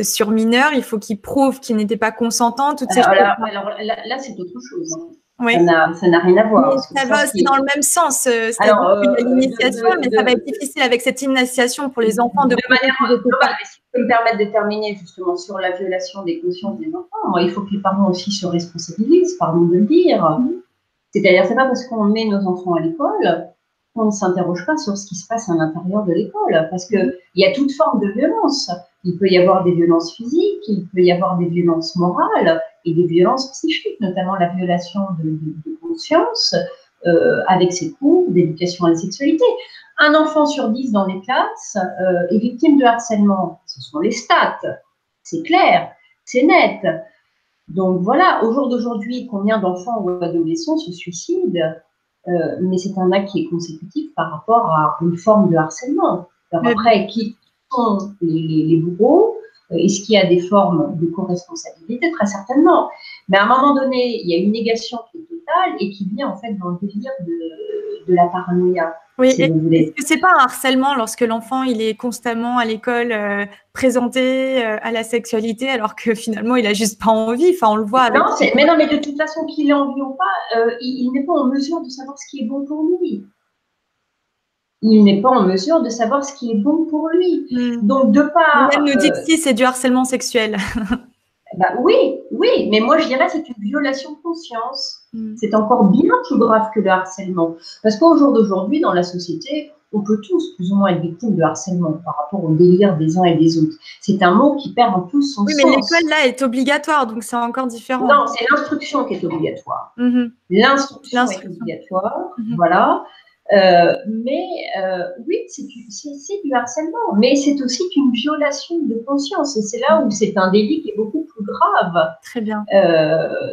sur mineurs, il faut qu'ils prouvent qu'ils n'étaient pas consentants. Toutes ces choses. Alors là, c'est autre chose. Hein. Oui. Ça n'a rien à voir. Mais ça va aussi dans le même sens. C'est-à-dire qu'il y a l'initiation, mais ça va être difficile avec cette initiation pour les enfants. De manière globale, si je peux me permettre de terminer justement sur la violation des consciences des enfants, il faut que les parents aussi se responsabilisent, pardon de le dire. C'est-à-dire, c'est pas parce qu'on met nos enfants à l'école qu'on ne s'interroge pas sur ce qui se passe à l'intérieur de l'école, parce qu'il y a toute forme de violence. Il peut y avoir des violences physiques, il peut y avoir des violences morales et des violences psychiques, notamment la violation de conscience avec ses cours d'éducation à la sexualité. Un enfant sur 10 dans les classes est victime de harcèlement. Ce sont les stats, c'est clair, c'est net. Donc voilà, au jour d'aujourd'hui, combien d'enfants ou adolescents se suicident, mais c'est un acte qui est consécutif par rapport à une forme de harcèlement. Alors après, qui sont les bourreaux? Est-ce qu'il y a des formes de co-responsabilité? Très certainement. Mais à un moment donné, il y a une négation qui est totale et qui vient en fait dans le délire de la paranoïa. Oui, si est-ce que c'est pas un harcèlement lorsque l'enfant il est constamment à l'école présenté à la sexualité alors que finalement il a juste pas envie. Enfin, on le voit. Avec mais de toute façon, qu'il ait envie ou pas, il n'est pas en mesure de savoir ce qui est bon pour lui. Il n'est pas en mesure de savoir ce qui est bon pour lui. Donc, de part… Même nous dit que si, c'est du harcèlement sexuel. Oui, mais moi, je dirais que c'est une violation de conscience. C'est encore bien plus grave que le harcèlement. Parce qu'au jour d'aujourd'hui, dans la société, on peut tous plus ou moins être victime de harcèlement par rapport au délire des uns et des autres. C'est un mot qui perd un peu son sens. Oui, mais l'école, là, est obligatoire, donc c'est encore différent. Non, c'est l'instruction qui est obligatoire. L'instruction est obligatoire, voilà. Oui, c'est du harcèlement, mais c'est aussi une violation de conscience. Et c'est là où c'est un délit qui est beaucoup plus grave. Très bien.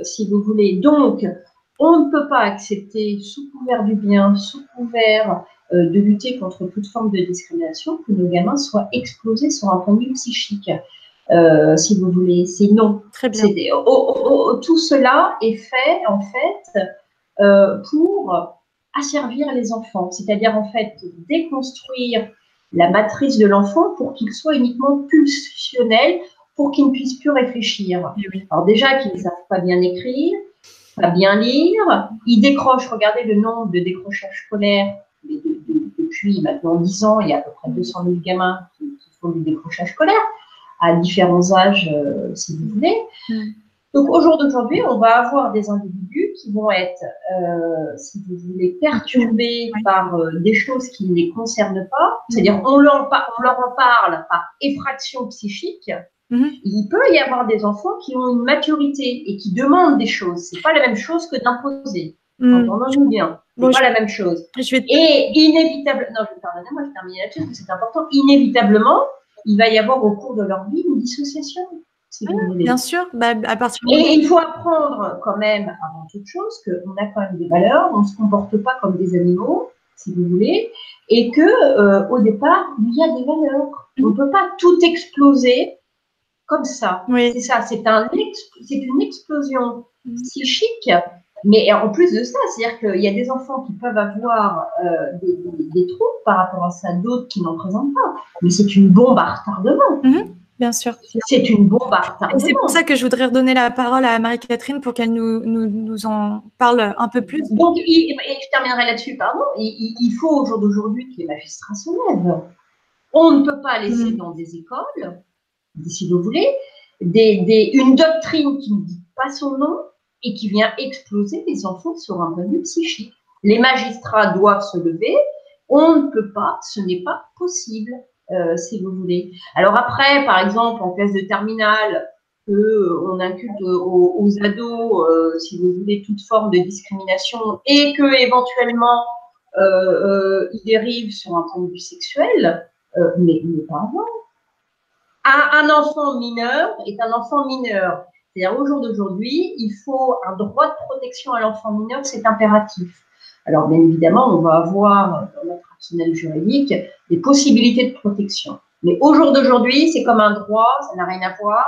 Si vous voulez. Donc, on ne peut pas accepter, sous couvert du bien, sous couvert de lutter contre toute forme de discrimination, que nos gamins soient explosés sur un point de vue psychique. Si vous voulez, c'est non. Très bien. Tout cela est fait, en fait, pour asservir les enfants, c'est-à-dire en fait déconstruire la matrice de l'enfant pour qu'il soit uniquement pulsionnel, pour qu'il ne puisse plus réfléchir. Oui. Alors déjà qu'ils ne savent pas bien écrire, pas bien lire, ils décrochent, regardez le nombre de décrochages scolaires, depuis maintenant 10 ans, il y a à peu près 200 000 gamins qui font du décrochage scolaire, à différents âges, si vous voulez. Donc, au jour d'aujourd'hui, on va avoir des individus qui vont être, si vous voulez, perturbés par des choses qui ne les concernent pas. C'est-à-dire, on leur en parle par effraction psychique. Il peut y avoir des enfants qui ont une maturité et qui demandent des choses. C'est pas la même chose que d'imposer. Entendons-nous bien. C'est pas la même chose. Et inévitablement, non, pardonnez-moi, je termine là-dessus parce que c'est important. Inévitablement, il va y avoir au cours de leur vie une dissociation. Si vous voulez. Bien sûr. À partir et il faut apprendre quand même, avant toute chose, qu'on a quand même des valeurs, on ne se comporte pas comme des animaux, si vous voulez, et que au départ, il y a des valeurs. On ne peut pas tout exploser comme ça. Oui. C'est ça, c'est une explosion psychique. Mais en plus de ça, c'est-à-dire qu'il y a des enfants qui peuvent avoir des troubles par rapport à ça, d'autres qui n'en présentent pas. Mais c'est une bombe à retardement. Bien sûr. C'est une bombe à retardement. Et c'est pour ça que je voudrais redonner la parole à Marie-Catherine pour qu'elle nous en parle un peu plus. Donc, et je terminerai là-dessus, pardon. Il faut au jour d'aujourd'hui que les magistrats se lèvent. On ne peut pas laisser dans des écoles, si vous voulez, une doctrine qui ne dit pas son nom, et qui vient exploser les enfants sur un point de vue psychique. Les magistrats doivent se lever. On ne peut pas, ce n'est pas possible, si vous voulez. Alors après, par exemple, en classe de terminale, on inculque aux ados, si vous voulez, toute forme de discrimination et que éventuellement ils dérivent sur un point de vue sexuel, mais pas avant. Un enfant mineur est un enfant mineur. C'est-à-dire, au jour d'aujourd'hui, il faut un droit de protection à l'enfant mineur, c'est impératif. Alors, bien évidemment, on va avoir dans notre arsenal juridique des possibilités de protection. Mais au jour d'aujourd'hui, c'est comme un droit, ça n'a rien à voir,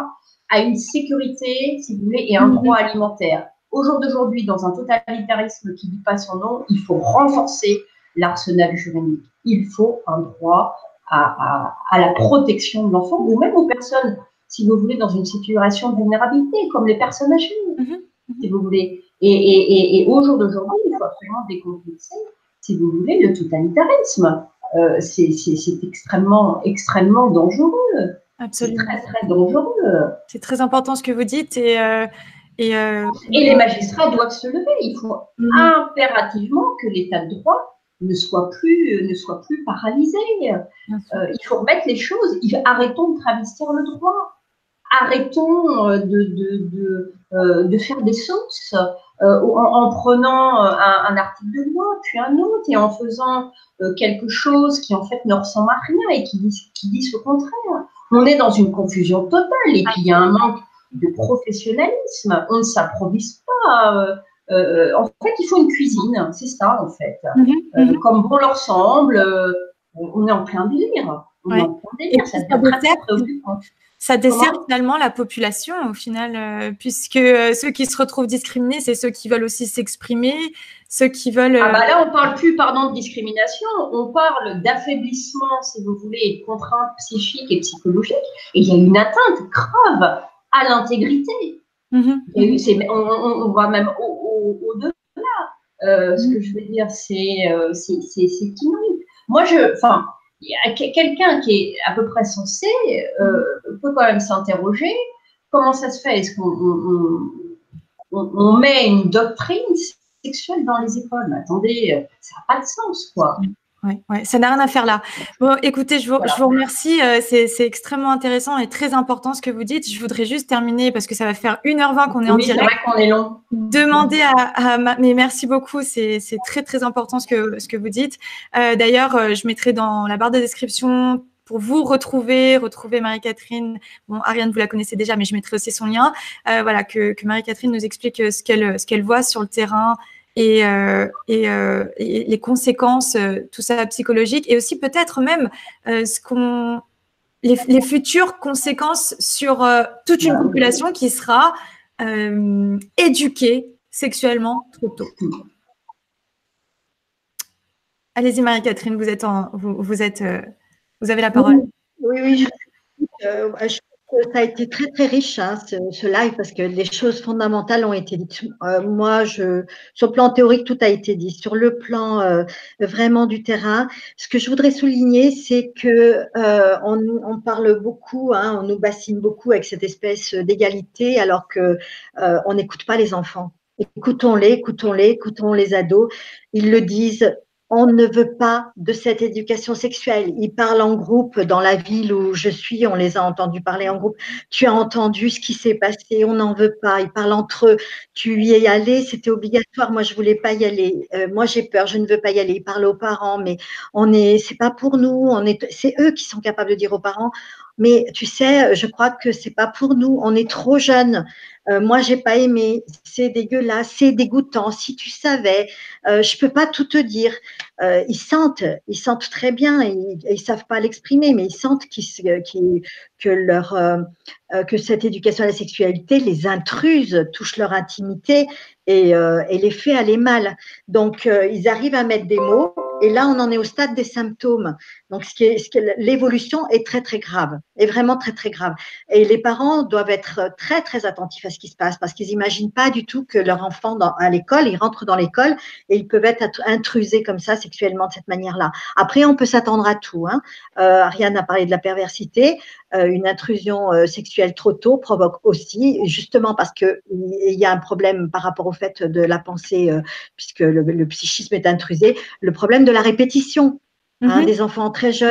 à une sécurité, si vous voulez, et un droit alimentaire. Au jour d'aujourd'hui, dans un totalitarisme qui ne dit pas son nom, il faut renforcer l'arsenal juridique. Il faut un droit à la protection de l'enfant, ou même aux personnes, si vous voulez, dans une situation de vulnérabilité, comme les personnes âgées, si vous voulez. Et au jour d'aujourd'hui, il faut absolument décomplexer, si vous voulez, le totalitarisme. C'est extrêmement, extrêmement dangereux. Absolument. C'est très, très dangereux. C'est très important ce que vous dites. Et les magistrats doivent se lever. Il faut impérativement que l'état de droit ne soit plus paralysé. Il faut remettre les choses. Arrêtons de travestir le droit. Arrêtons de faire des sauces en prenant un article de loi, puis un autre, et en faisant quelque chose qui en fait ne ressemble à rien et qui dit ce contraire. On est dans une confusion totale et puis il y a un manque de professionnalisme. On ne s'improvise pas. En fait, il faut une cuisine, c'est ça en fait. Comme bon leur semble, on est en plein délire. On est en plein délire. Ça devient très préoccupant. Ça dessert finalement la population au final, puisque ceux qui se retrouvent discriminés, c'est ceux qui veulent aussi s'exprimer, ceux qui veulent… Ah bah là, on parle plus, pardon, de discrimination, on parle d'affaiblissement, si vous voulez, et de contraintes psychiques et psychologiques. Et il y a une atteinte grave à l'intégrité. On va même au-delà. Ce que je veux dire, c'est inouï. Moi, quelqu'un qui est à peu près sensé peut quand même s'interroger comment ça se fait. Est-ce qu'on met une doctrine sexuelle dans les écoles? Mais attendez, ça n'a pas de sens, quoi. Ouais, ça n'a rien à faire là. Bon, écoutez, je vous remercie. C'est extrêmement intéressant et très important ce que vous dites. Je voudrais juste terminer parce que ça va faire 1h20 qu'on est en direct. Oui, c'est vrai qu'on est long. Demander mais merci beaucoup. C'est très, très important ce que vous dites. D'ailleurs, je mettrai dans la barre de description pour vous retrouver Marie-Catherine. Bon, Ariane, vous la connaissez déjà, mais je mettrai aussi son lien. Voilà, que Marie-Catherine nous explique ce qu'elle voit sur le terrain. Et les conséquences, tout ça psychologique, et aussi peut-être même les futures conséquences sur toute une population qui sera éduquée sexuellement trop tôt. Allez-y Marie-Catherine, vous avez la parole. Oui, je pense que ça a été très très riche ce live parce que les choses fondamentales ont été dites. Moi, sur le plan théorique, tout a été dit. Sur le plan vraiment du terrain, ce que je voudrais souligner, c'est que on parle beaucoup, on nous bassine beaucoup avec cette espèce d'égalité, alors que on n'écoute pas les enfants. Écoutons les ados. Ils le disent. On ne veut pas de cette éducation sexuelle. Ils parlent en groupe dans la ville où je suis, on les a entendus parler en groupe. Tu as entendu ce qui s'est passé, on n'en veut pas. Ils parlent entre eux. Tu y es allé, c'était obligatoire. Moi, je voulais pas y aller. Moi, j'ai peur, je ne veux pas y aller. Ils parlent aux parents, mais c'est pas pour nous. C'est eux qui sont capables de dire aux parents. Mais tu sais, je crois que c'est pas pour nous. On est trop jeunes. Moi, j'ai pas aimé. C'est dégueulasse, c'est dégoûtant. Si tu savais, je peux pas tout te dire. Ils sentent très bien. Ils savent pas l'exprimer, mais ils sentent que cette éducation à la sexualité les intruse, touche leur intimité et les fait aller mal. Donc, ils arrivent à mettre des mots. Et là, on en est au stade des symptômes. Donc, l'évolution est très, très grave, est vraiment très, très grave. Et les parents doivent être très, très attentifs à ce qui se passe parce qu'ils n'imaginent pas du tout que leur enfant à l'école, ils rentrent dans l'école et ils peuvent être intrusés comme ça sexuellement de cette manière-là. Après, on peut s'attendre à tout. Hein. Ariane a parlé de la perversité. Une intrusion sexuelle trop tôt provoque aussi, justement parce qu'il y a un problème par rapport au fait de la pensée, puisque le psychisme est intrusé, le problème de la répétition. Hein, des enfants très jeunes,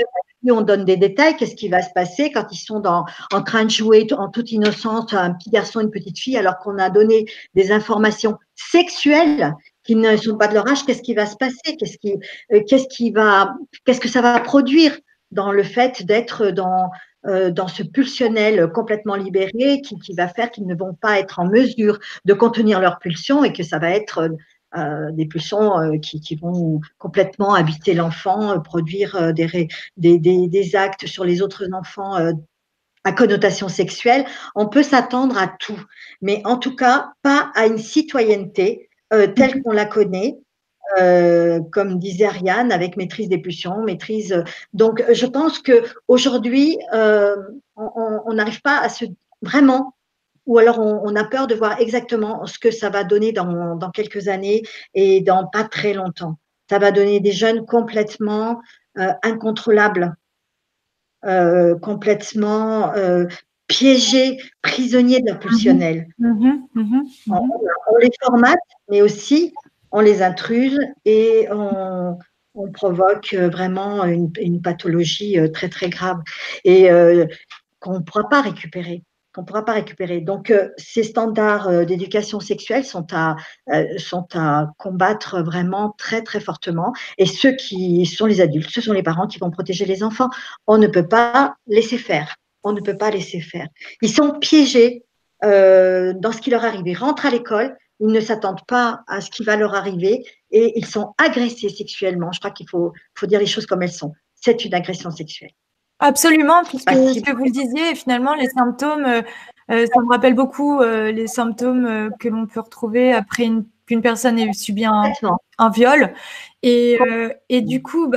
on donne des détails, qu'est-ce qui va se passer quand ils sont en train de jouer en toute innocence un petit garçon, une petite fille, alors qu'on a donné des informations sexuelles qui ne sont pas de leur âge, qu'est-ce qui va se passer, qu'est-ce que ça va produire dans le fait d'être dans ce pulsionnel complètement libéré qui va faire qu'ils ne vont pas être en mesure de contenir leurs pulsions et que ça va être des pulsions qui vont complètement habiter l'enfant, produire des actes sur les autres enfants à connotation sexuelle. On peut s'attendre à tout, mais en tout cas, pas à une citoyenneté telle qu'on la connaît. Comme disait Ariane, avec maîtrise des pulsions, maîtrise. Donc, je pense qu'aujourd'hui, on n'arrive pas à se vraiment, ou alors on a peur de voir exactement ce que ça va donner dans quelques années et dans pas très longtemps. Ça va donner des jeunes complètement incontrôlables, complètement piégés, prisonniers de leur pulsionnel. On les formate, mais aussi on les intruse et on provoque vraiment une pathologie très, très grave et qu'on ne pourra pas récupérer. Donc, ces standards d'éducation sexuelle sont à combattre vraiment très, très fortement. Et ceux qui sont les adultes, ce sont les parents qui vont protéger les enfants. On ne peut pas laisser faire. Ils sont piégés dans ce qui leur arrive. Ils rentrent à l'école, ils ne s'attendent pas à ce qui va leur arriver et ils sont agressés sexuellement. Je crois qu'il faut dire les choses comme elles sont. C'est une agression sexuelle. Absolument, puisque ce que vous le disiez, finalement, les symptômes, ça me rappelle beaucoup les symptômes que l'on peut retrouver après qu'une personne ait subi un viol. Et du coup,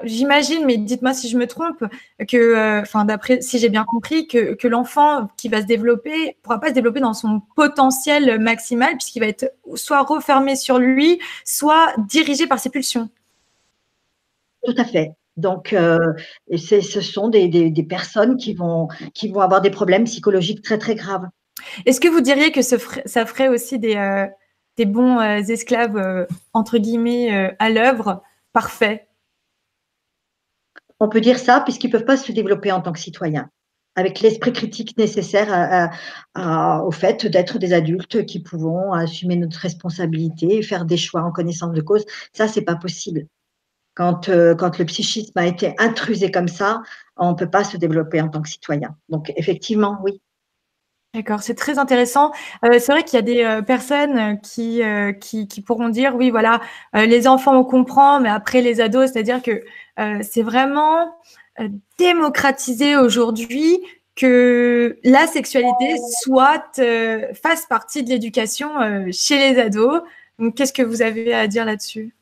j'imagine, mais dites-moi si je me trompe, que, d'après, si j'ai bien compris, que l'enfant qui va se développer ne pourra pas se développer dans son potentiel maximal, puisqu'il va être soit refermé sur lui, soit dirigé par ses pulsions. Tout à fait. Donc, ce sont des personnes qui vont avoir des problèmes psychologiques très, très graves. Est-ce que vous diriez que ça ferait aussi des bons esclaves, entre guillemets, à l'œuvre, parfaits? On peut dire ça, puisqu'ils ne peuvent pas se développer en tant que citoyens, avec l'esprit critique nécessaire au fait d'être des adultes qui pouvons assumer notre responsabilité et faire des choix en connaissance de cause. Ça, ce n'est pas possible. Quand le psychisme a été intrusé comme ça, on ne peut pas se développer en tant que citoyen. Donc, effectivement, oui. D'accord, c'est très intéressant. C'est vrai qu'il y a des personnes qui pourront dire, oui, voilà, les enfants, on comprend, mais après les ados, c'est-à-dire que c'est vraiment démocratisé aujourd'hui que la sexualité fasse partie de l'éducation chez les ados. Donc, qu'est-ce que vous avez à dire là-dessus?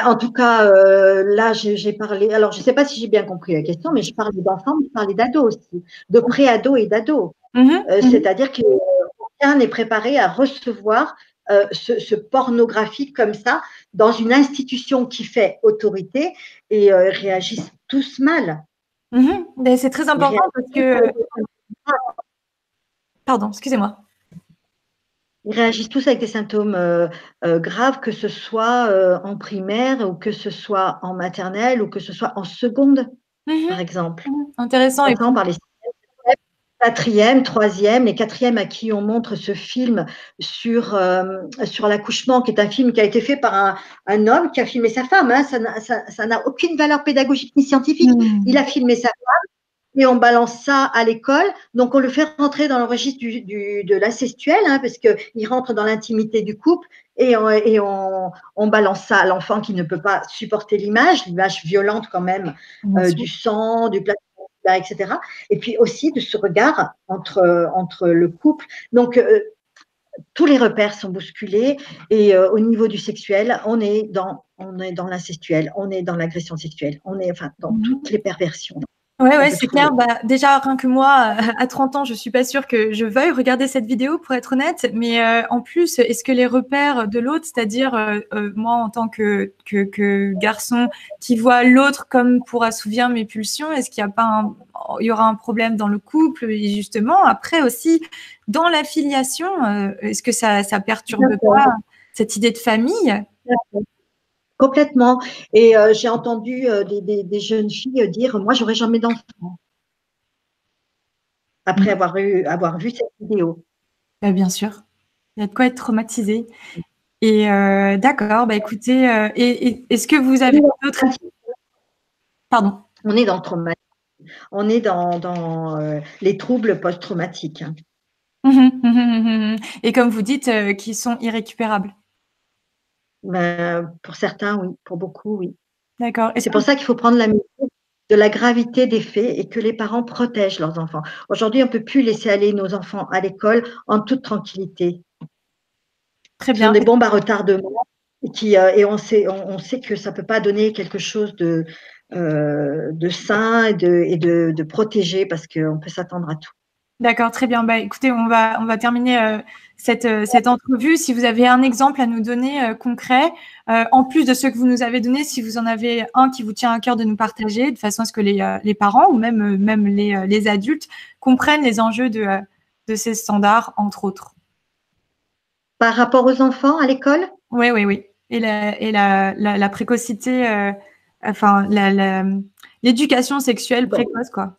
En tout cas, là, j'ai parlé. Alors, je ne sais pas si j'ai bien compris la question, mais je parlais d'enfants, mais je parlais d'ados aussi, de pré-ados et d'ados. C'est-à-dire qu'aucun n'est préparé à recevoir ce pornographique comme ça dans une institution qui fait autorité et réagissent tous mal. C'est très important parce que… Pardon, excusez-moi. Ils réagissent tous avec des symptômes graves, que ce soit en primaire ou que ce soit en maternelle ou que ce soit en seconde, par exemple. Intéressant. Et par les quatrième, troisième, les quatrièmes à qui on montre ce film sur l'accouchement, qui est un film qui a été fait par un homme qui a filmé sa femme. Hein, ça n'a aucune valeur pédagogique ni scientifique. Il a filmé sa femme et on balance ça à l'école. Donc, on le fait rentrer dans le registre de l'incestuel, hein, parce qu'il rentre dans l'intimité du couple et on balance ça à l'enfant qui ne peut pas supporter l'image violente quand même du sang, du plastique, etc. Et puis aussi de ce regard entre le couple. Donc, tous les repères sont bousculés et au niveau du sexuel, on est dans l'incestuel, on est dans l'agression sexuelle, on est enfin dans toutes les perversions. Ouais, c'est clair. Bah, déjà, rien que moi, à 30 ans, je suis pas sûre que je veuille regarder cette vidéo, pour être honnête. Mais en plus, est-ce que les repères de l'autre, c'est-à-dire moi en tant que garçon qui voit l'autre comme pour assouvir mes pulsions, est-ce qu'il y a pas il y aura un problème dans le couple? Et justement, après aussi, dans la filiation, est-ce que ça perturbe pas cette idée de famille? Complètement. Et j'ai entendu des jeunes filles dire, moi, j'aurais jamais d'enfant après avoir vu cette vidéo. Bah, bien sûr, il y a de quoi être traumatisé. Et d'accord, bah écoutez, et est-ce que vous avez d'autres... Pardon. On est dans le traumatisme. On est dans les troubles post-traumatiques. Et comme vous dites, qui sont irrécupérables. Ben, pour certains, oui. Pour beaucoup, oui. D'accord. C'est pour ça qu'il faut prendre la mesure de la gravité des faits et que les parents protègent leurs enfants. Aujourd'hui, on ne peut plus laisser aller nos enfants à l'école en toute tranquillité. Très bien. Ce sont des bombes à retardement et on sait que ça ne peut pas donner quelque chose de sain et de protégé parce qu'on peut s'attendre à tout. D'accord, très bien. Bah, écoutez, on va terminer cette entrevue. Si vous avez un exemple à nous donner concret, en plus de ceux que vous nous avez donnés, si vous en avez un qui vous tient à cœur de nous partager, de façon à ce que les parents ou même les adultes comprennent les enjeux de ces standards, entre autres. Par rapport aux enfants à l'école? Oui. Et la précocité, enfin, l'éducation sexuelle précoce, quoi.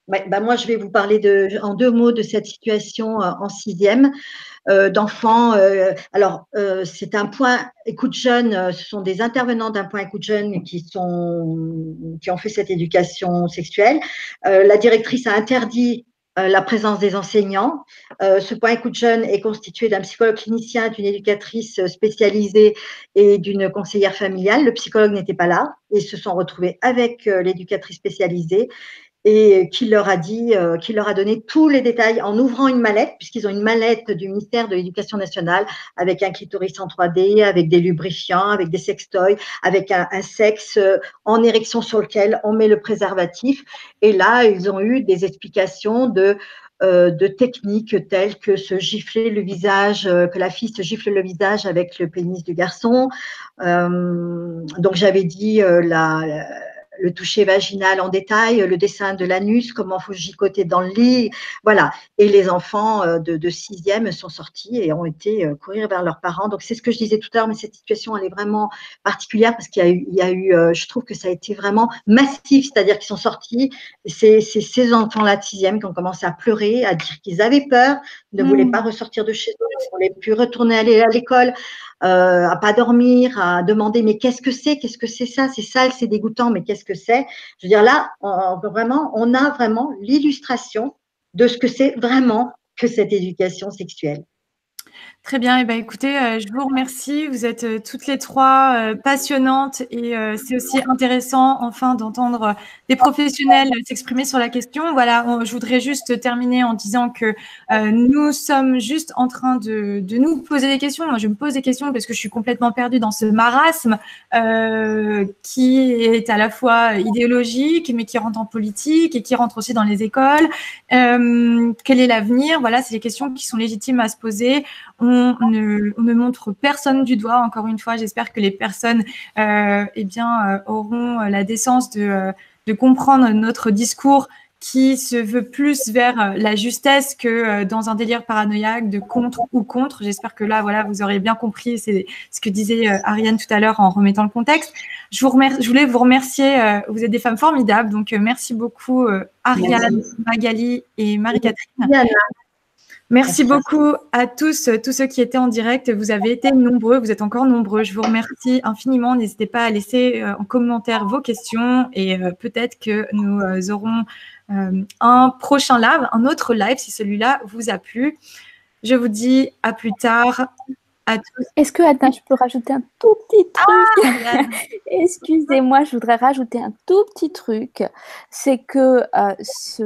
Ouais, bah moi, je vais vous parler en 2 mots de cette situation en 6e d'enfants. Alors, c'est un point écoute jeune, ce sont des intervenants d'un point écoute jeune qui ont fait cette éducation sexuelle. La directrice a interdit la présence des enseignants. Ce point écoute jeune est constitué d'un psychologue clinicien, d'une éducatrice spécialisée et d'une conseillère familiale. Le psychologue n'était pas là et ils se sont retrouvés avec l'éducatrice spécialisée et qui leur a donné tous les détails en ouvrant une mallette, puisqu'ils ont une mallette du ministère de l'Éducation nationale avec un clitoris en 3D, avec des lubrifiants, avec des sextoys, avec un sexe en érection sur lequel on met le préservatif. Et là, ils ont eu des explications de techniques telles que se gifler le visage, que la fille se gifle le visage avec le pénis du garçon. Donc, j'avais dit le toucher vaginal en détail, le dessin de l'anus, comment il faut gigoter dans le lit, voilà. Et les enfants de 6e sont sortis et ont été courir vers leurs parents. Donc, c'est ce que je disais tout à l'heure, mais cette situation, elle est vraiment particulière parce qu'il y a eu je trouve que ça a été vraiment massif, c'est-à-dire qu'ils sont sortis, c'est ces enfants-là de 6e qui ont commencé à pleurer, à dire qu'ils avaient peur, ne voulaient pas ressortir de chez eux, ne voulaient plus retourner à l'école, à pas dormir, à demander mais qu'est-ce que c'est ça, c'est sale, c'est dégoûtant, mais qu'est-ce que c'est? Je veux dire là, on a vraiment l'illustration de ce que c'est vraiment que cette éducation sexuelle. Très bien. Et ben, écoutez, je vous remercie. Vous êtes toutes les trois passionnantes et c'est aussi intéressant enfin d'entendre des professionnels s'exprimer sur la question. Voilà, je voudrais juste terminer en disant que nous sommes juste en train de nous poser des questions. Moi, je me pose des questions parce que je suis complètement perdue dans ce marasme qui est à la fois idéologique, mais qui rentre en politique et qui rentre aussi dans les écoles. Quel est l'avenir? Voilà, c'est des questions qui sont légitimes à se poser. On ne montre personne du doigt. Encore une fois, j'espère que les personnes auront la décence de comprendre notre discours qui se veut plus vers la justesse que dans un délire paranoïaque de contre ou contre. J'espère que là, voilà, vous aurez bien compris. C'est ce que disait Ariane tout à l'heure en remettant le contexte. Je voulais vous remercier. Vous êtes des femmes formidables. Donc, merci beaucoup, Ariane, Magali et Marie-Catherine. Merci beaucoup à tous ceux qui étaient en direct. Vous avez été nombreux, vous êtes encore nombreux. Je vous remercie infiniment. N'hésitez pas à laisser en commentaire vos questions et peut-être que nous aurons un prochain live, un autre live si celui-là vous a plu. Je vous dis à plus tard. à tous. Est-ce que, Adna, je peux rajouter un tout petit truc? Excusez-moi, je voudrais rajouter un tout petit truc. C'est que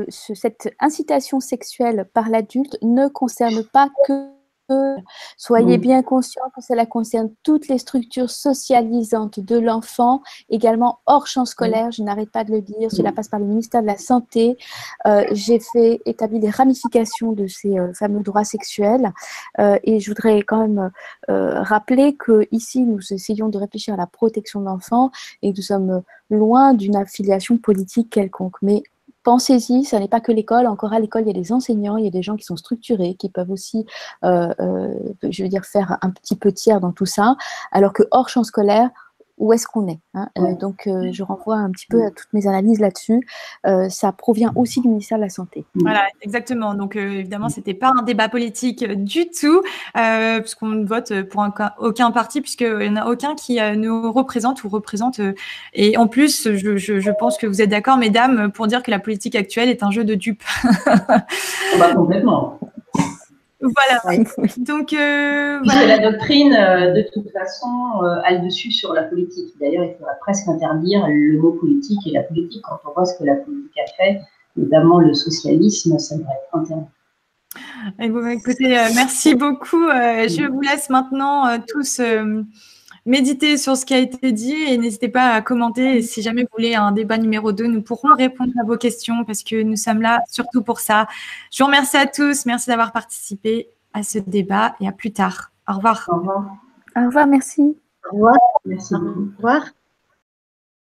cette incitation sexuelle par l'adulte ne concerne pas que. Soyez bien conscients que cela concerne toutes les structures socialisantes de l'enfant, également hors champ scolaire, je n'arrête pas de le dire, cela passe par le ministère de la Santé. J'ai établi des ramifications de ces fameux droits sexuels et je voudrais quand même rappeler qu'ici, nous essayons de réfléchir à la protection de l'enfant et nous sommes loin d'une affiliation politique quelconque. Mais pensez-y, ça n'est pas que l'école. Encore à l'école, il y a des enseignants, il y a des gens qui sont structurés, qui peuvent aussi, je veux dire, faire un petit peu tiers dans tout ça. Alors que hors champ scolaire, où est-ce qu'on est, hein? Donc, je renvoie un petit peu à toutes mes analyses là-dessus. Ça provient aussi du ministère de la Santé. Voilà, exactement. Donc, évidemment, ce n'était pas un débat politique du tout, puisqu'on ne vote pour aucun parti, puisqu'il n'y en a aucun qui nous représente ou représente. Et en plus, je pense que vous êtes d'accord, mesdames, pour dire que la politique actuelle est un jeu de dupes. Complètement. Voilà. Donc, voilà. La doctrine, de toute façon, a le dessus sur la politique. D'ailleurs, il faudrait presque interdire le mot politique et la politique. Quand on voit ce que la politique a fait, notamment le socialisme, ça devrait être interdit. Et bon, écoutez, merci beaucoup. Je vous laisse maintenant tous méditer sur ce qui a été dit et n'hésitez pas à commenter. Et si jamais vous voulez un débat numéro 2, nous pourrons répondre à vos questions parce que nous sommes là surtout pour ça. Je vous remercie à tous. Merci d'avoir participé à ce débat et à plus tard. Au revoir. Au revoir. Au revoir, merci. Au revoir. Merci beaucoup. Au revoir.